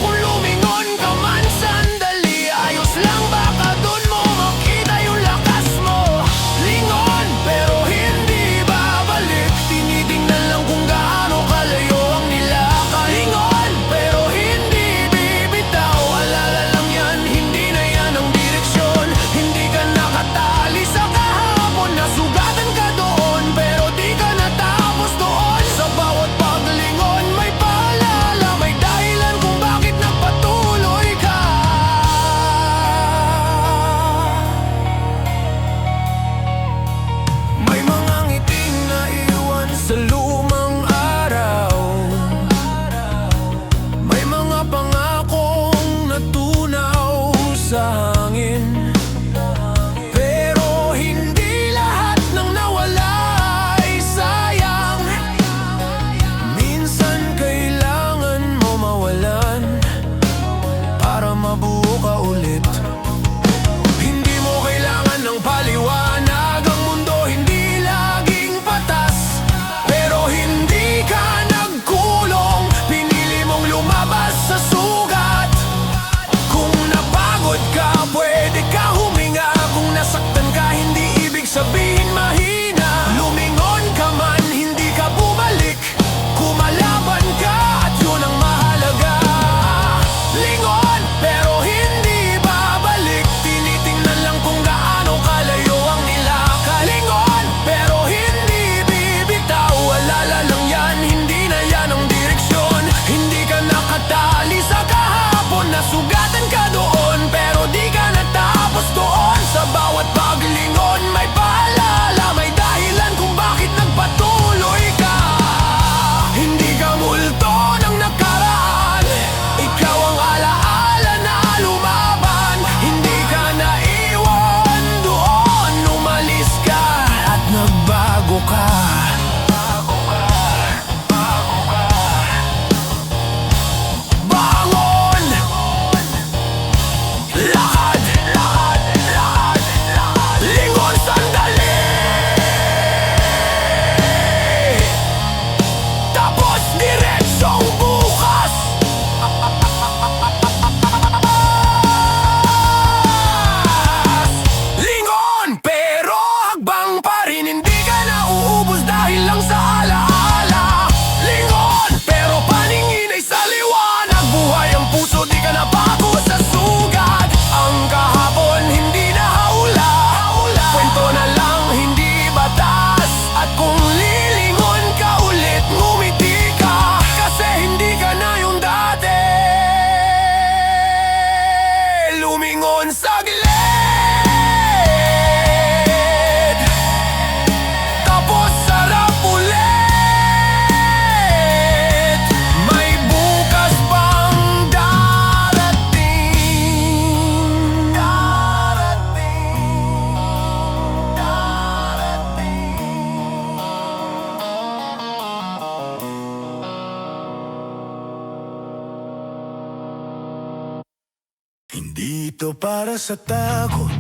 ito para sa takot,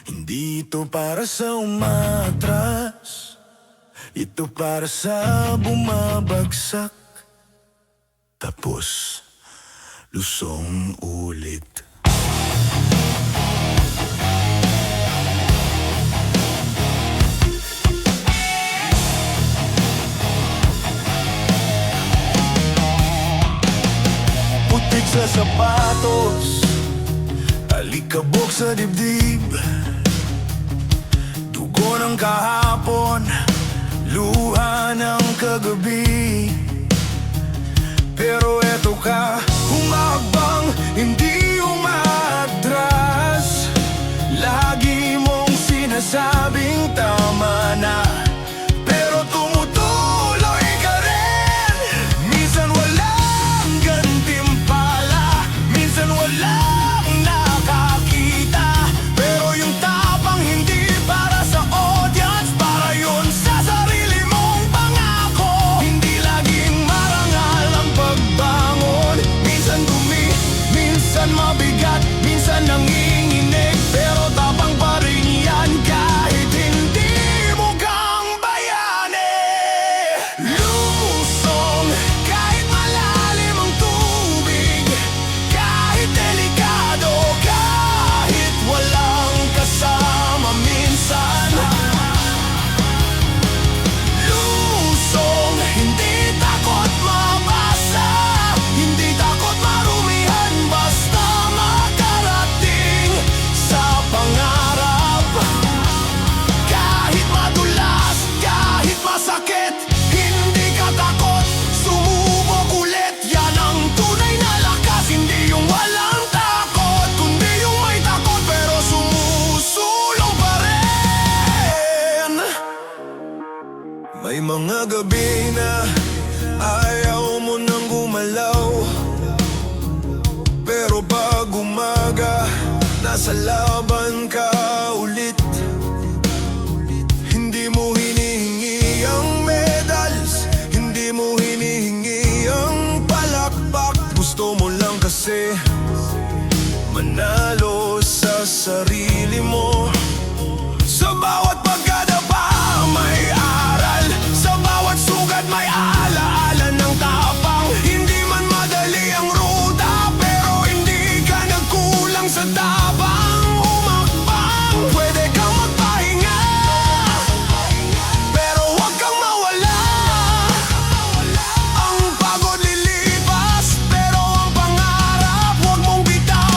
hindi ito para sa umatras. Ito para sa bumabagsak, tapos lusong ulit. Putik sa sapatos, alikabok sa dibdib, dugo ng kahapon, luha ng kagabi. Pero eto ka, humabang, hindi umatras. Lagi mong sinasabing tama na, pero tumutuloy ka rin. Minsan walang gantimpala, minsan walang nakakita. Pero yung tapang hindi para sa audience, para yun sa sarili mong pangako. Hindi laging marangal ang pagbangon, minsan dumi, minsan mabigat, minsan nanginginig, pero tapang pa rin yan kahit hindi mo kang bayani. Lusong kahit malalim ang tubig, kahit delikado, kahit walang kasama minsan. Lusong, hindi takot mabasa, hindi takot marumihan, basta makarating sa pangarap. Kahit madulas, kahit masakit, hindi ka takot, sumubok ulit. Yan ang tunay na lakas, hindi yung walang takot, kundi yung may takot pero sumusulong pa rin. May mga gabi na ayaw mo nang gumalaw, pero pag umaga, nasa laban ka ulit. Hindi mo hinihingi ang medals, hindi mo hinihingi ang palakpak. Gusto mo lang kasi manalo sa sarili mo. Sa bawat pagkadapa may aral, sa bawat sugat may alaala ng tapang. Hindi man madali ang ruta, pero hindi ka nagkulang sa tapang. Humakbang, pwede kang magpahinga, pero huwag kang mawala. Ang pagod lilipas, pero ang pangarap huwag mong bitawan.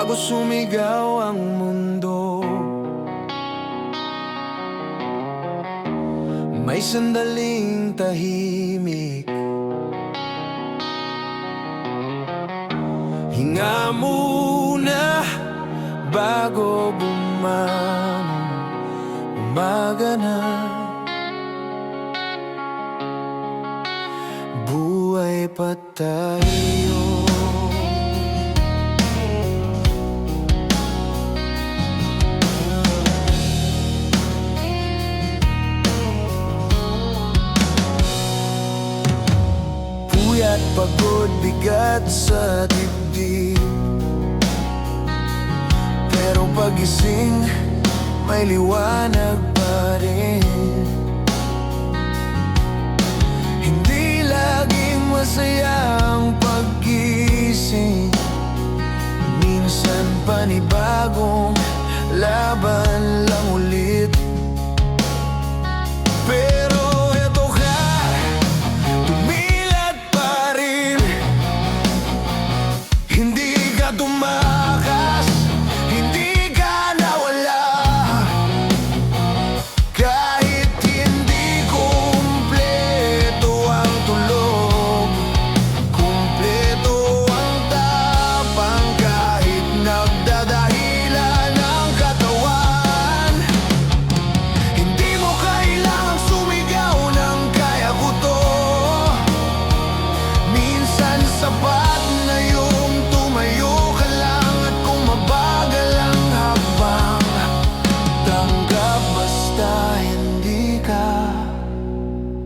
bago sumigaw ang mundo. May sandaling tahimik, hinga muna bago bumangon. Umaga na, buhay pa tayo. Puyat, pagod, bigat sa dibdib, pero pagising may liwanag pa rin. Hindi laging masaya ang paggising, minsan panibagong laban lang ulit. Pero eto ka, tumilat pa rin. Hindi ka tumakas, hindi ka nawala. Kahit hindi kumpleto ang tulog, kumpleto ang tapang. Kahit nagdadahilan ang katawan, hindi mo kailangang sumigaw ng kaya ko to. Minsan sapat na yung tumayo ka lang, at kung mabagal ang habang, tanggap basta hindi ka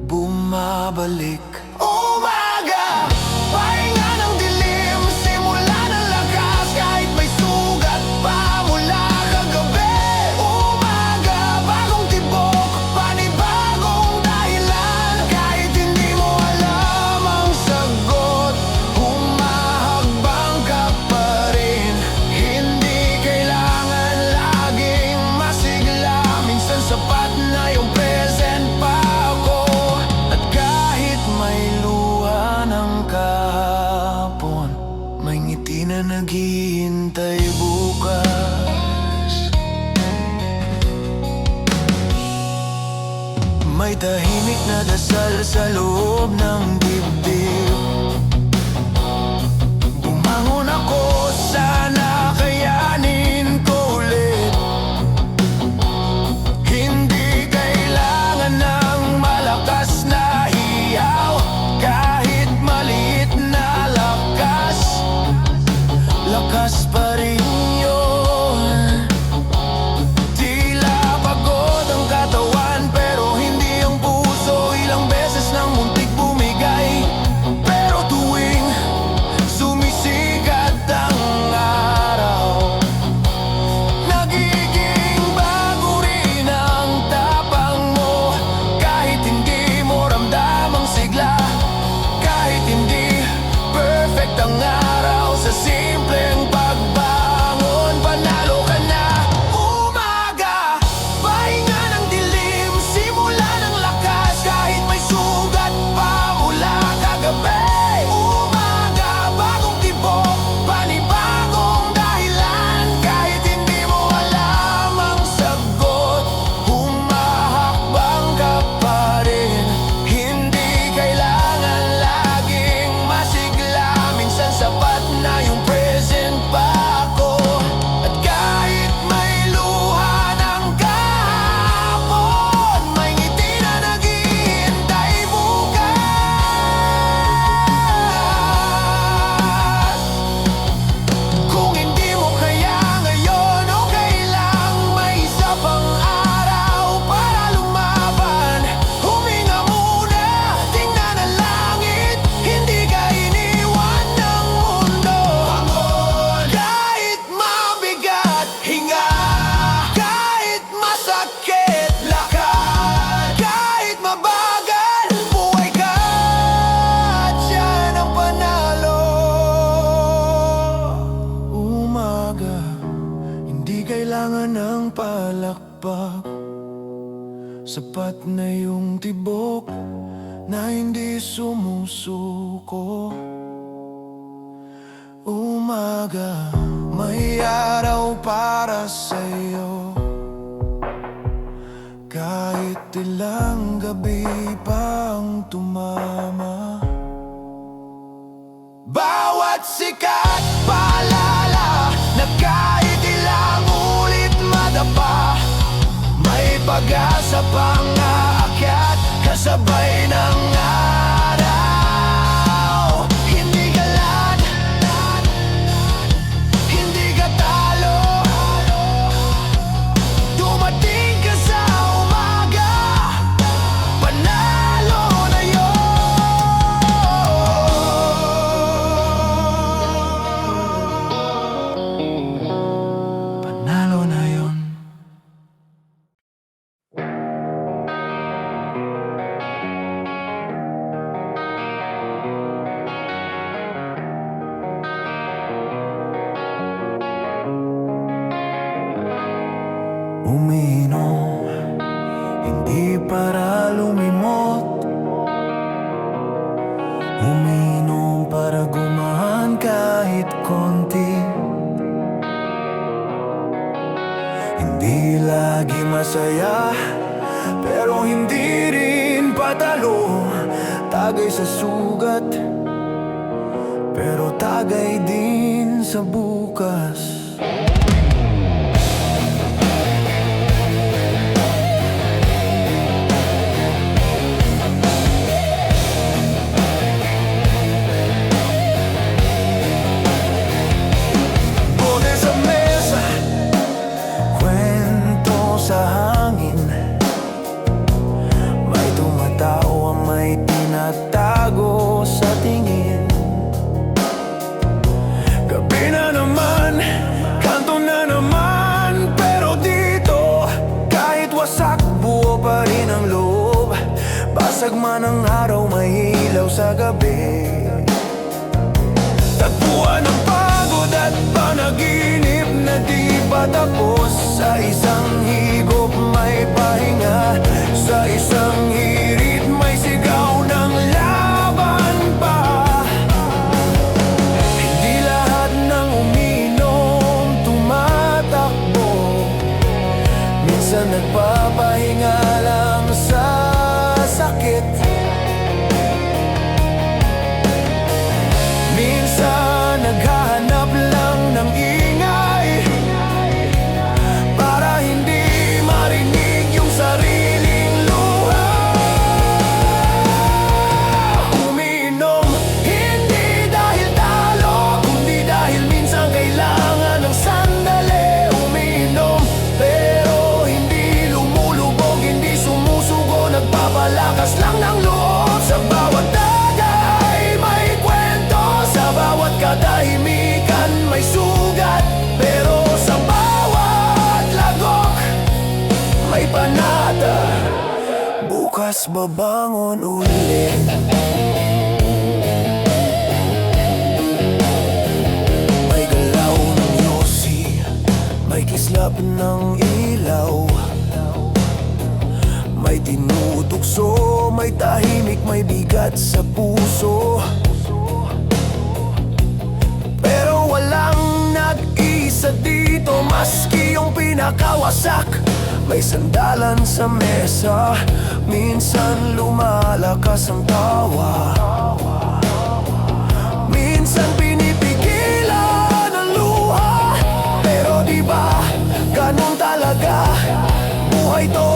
bumabalik. Umaga, pahinga ng dilim, simula ng lakas kahit may sugat pa mula kagabi. Umaga, bagong tibok, panibagong dahilan. Kahit hindi mo alam ang sagot, humahakbang ka pa rin. Hindi kailangan laging masigla, minsan sapat na yung present pa ako. At kahit may luha ng kahapon, may ngiti na naghihintay bukas. May tahimik na dasal sa loob ng dibdib. Bumangon ako, sana kayanin ko ulit. Hindi kailangan ng malakas na hiyaw, kahit maliit na lakas, lakas pa rin yun. Tila pagod ang katawan, pero hindi ang puso. Ilang beses nang muntik bumigay, pero tuwing sumisikat ang araw, nagiging bago rin ang tapang mo. Kahit hindi mo ramdam ang sigla, kahit hindi perfect ang araw, sa simpleng pagbangon, panalo ka na. Umaga, pahinga ng dilim, simula ng lakas kahit may sugat pa mula kagabi. Umaga, bagong tibok, panibagong dahilan. Kahit hindi mo alam ang sagot, humahakbang ka pa rin. Hindi kailangan laging masigla, minsan sapat na yung present pa ako. At kahit may luha ng kahapon, may ngiti na naghihintay bukas. Kung hindi mo kaya ngayon, okay lang, may isa pang araw para lumaban. Huminga muna, tingnan ang langit, hindi ka iniwan ng mundo. Kahit mabigat, hinga. Kahit masakit, lakad. Kahit mabagal, buhay ka, at yan ang panalo. Umaga, hindi kailangan ng palakpak, sapat na yung tibok na hindi sumusuko. umaga, may araw para sa'yo. Kahit ilang gabi pang tumama, bawat sikat paalala na kahit ilang ulit madapa, may pag-asa pang aakyat kasabay ng araw. Hindi ka lat, hindi ka talo, dumating ka sa umaga, panalo na yun. Panalo na yun. Umiinom, hindi para lumimot. Umiinom para gumaan kahit konti. Hindi lagi masaya, pero hindi rin patalo. Tagay sa sugat, pero tagay din sa bukas. Sa hangin, may tumatawa, may tinatago sa tingin. Gabi na naman, kanto na naman, pero dito, kahit wasak, buo pa rin ang loob. Basag man ang araw, may ilaw sa gabi. Tagpuan ng pagod at panaginip na di patapos. Sa isang higop may pahinga, sa isang hirit may sigaw ng laban pa. Hindi lahat ng umiinom tumatakbo, minsan nagpapahinga lang sa sakit. Minsan naghahanap lang ng ingay para hindi marinig yung sariling luha. Umiinom, hindi dahil talo, kundi dahil minsan kailangan ng sandali. Umiinom, pero hindi lumulubog, hindi sumusugo, nagpapalakas lang ng loob. Sa bawat tagay may kwento, sa bawat katahimikan may sugat, pero sa bawat lagok may panata. Bukas babangon ulit. May galaw ng yosi, may kislap ng ilaw, may tinutukso, may tahimik, may bigat sa puso. Pero walang nag-isa dito, maski yung pinakawasak. May sandalan sa mesa, minsan lumalakas ang tawa. Minsan pinipigilan ang luha, pero di ba ganun talaga? Buhay to,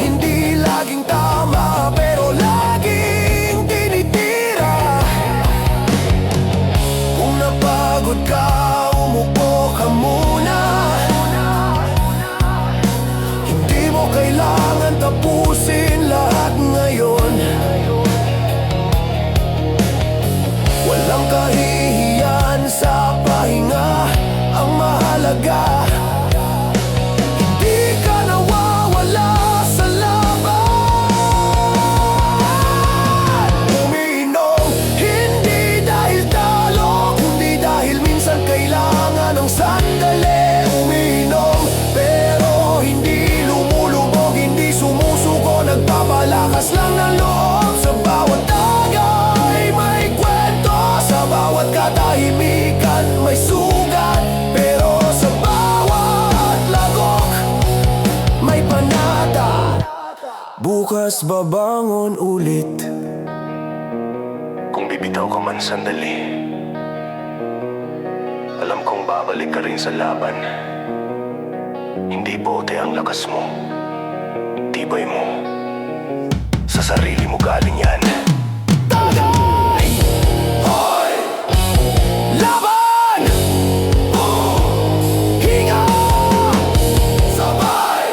hindi laging tama, pero laging tinitira. Kung napagod ka, umupo ka muna. Hindi mo kailangan tapusin lahat ngayon. bukas babangon ulit. Kung bibitaw ka man sandali, alam kong babalik ka rin sa laban. Hindi bote ang lakas mo, tibay mo, sa sarili mo galing yan. Tagay! Hoy! Laban! Hinga! Sabay!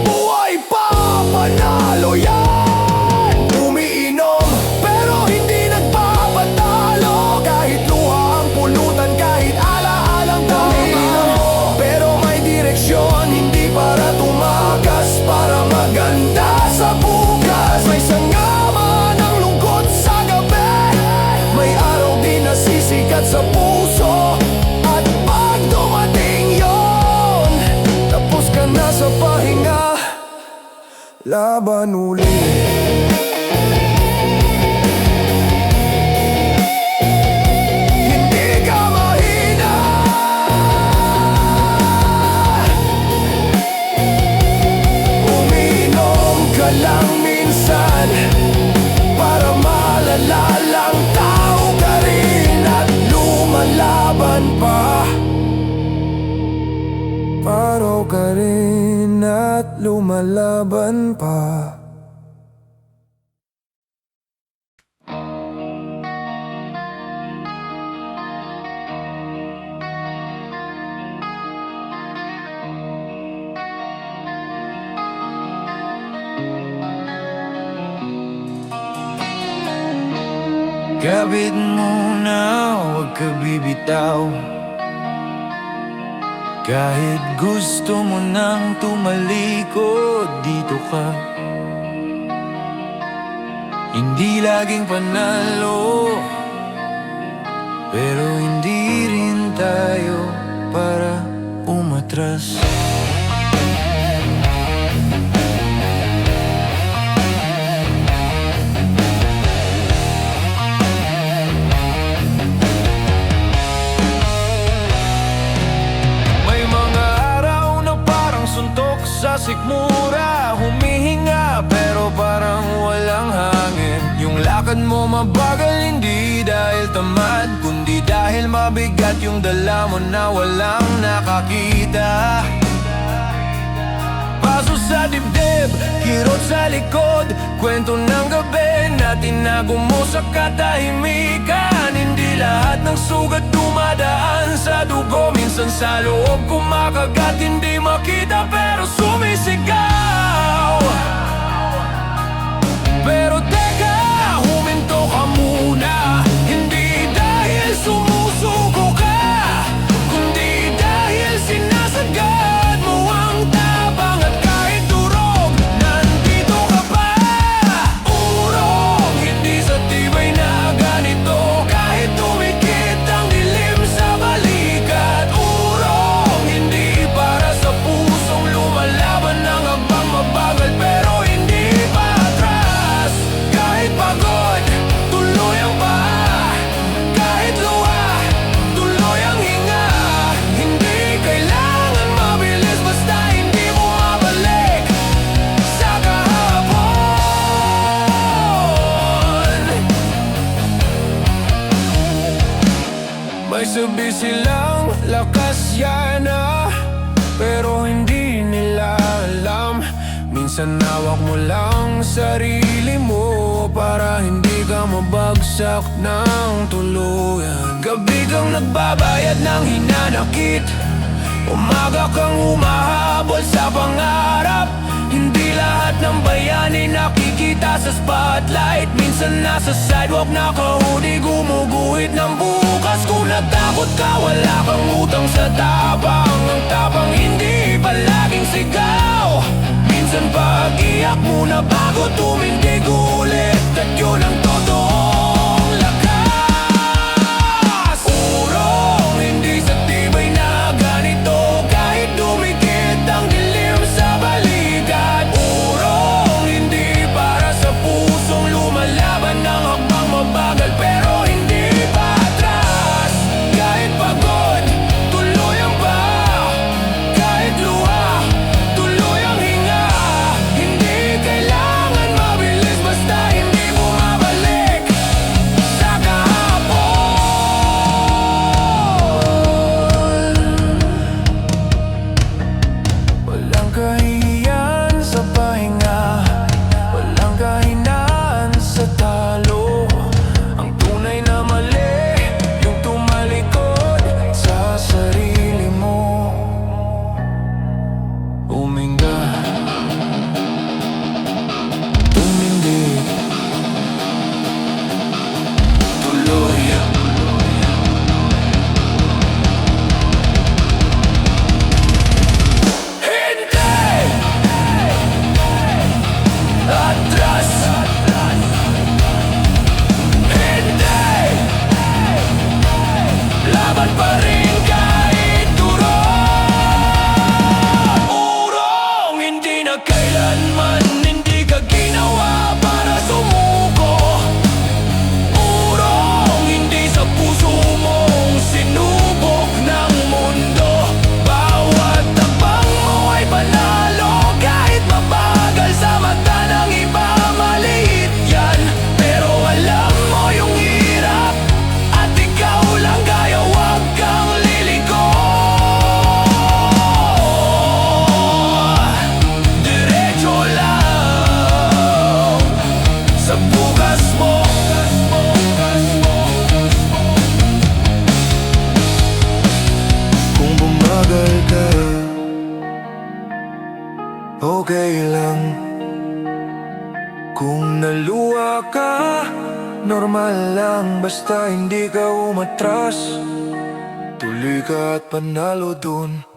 Buhay pa! Panalo yan! Umiinom pero hindi nagpapatalo. Kahit luha ang pulutan, kahit ala-alang umiinom pero may direksyon, hindi para tumakas, para maganda sa bukas. May sangama ng lungkot sa gabi, may araw din na sisikat sa puso. At pag dumating yon, tapos ka na sa pahinga, laban ulit. Hindi ka mahina, umiinom ka lang minsan, para malala lang, tao ka rin at lumalaban pa. Paro ka rin at lumalaban pa. Kapit muna, huwag ka bibitaw. Kahit gusto mo nang tumalikod, dito ka. Hindi laging panalo, pero hindi rin tayo para umatras. Sa sikmura, humihinga pero parang walang hangin. Yung lakad mo mabagal, hindi dahil tamad, kundi dahil mabigat yung dala mo na walang nakakita. Paso sa dibdib, kirot sa likod, kwento ng gabi na tinago mo sa katahimikan. Hindi lahat ng sugat dumadaan sa dugo, minsan sa loob kumakagat, hindi makita pero sumisigaw. Pero teka, huminto ka muna, hindi dahil sumusuko ka, kundi dahil sinasagad mo ang tapang. At kahit durog, nandito ka pa. Urong, hindi sa tibay na ganito, kahit tumikit ang dilim sa balikat. Urong, hindi para sa pusong lumalaban ng habang mabagal, pero hindi pa atras. Kahit pagod, tuloy ang paa. Kahit luha, tuloy ang hinga. Hindi kailangan mabilis, basta hindi bumabalik sa kahapon. May sabi silang lakas yan pero hindi nila alam, minsan hawak mo lang sarili mo para hindi ka mabagsak ng tuluyan. Gabi kang nagbabayad ng hinanakit, umaga kang humahabol sa pangarap. Hindi lahat ng bayani nakikita sa spotlight, minsan nasa sidewalk nakahudi, gumuguhit ng bukas. Kung natakot ka, wala kang utang sa tapang. Ang tapang hindi palaging sigaw, minsan pag-iyak muna bago tumindig ulit. At yun ang totoong lakas. Urong, hindi sa tibay na ganito, kahit dumikit ang dilim sa balikat. Urong, hindi para sa pusong lumalaban ng hakbang mabagal, pero hindi pa atras. Kahit pagod, tuloy ang paa. Kahit luha, tuloy ang hinga. Hindi kailangan Normal lang basta hindi ka umatras. Tuloy ka at panalo dun.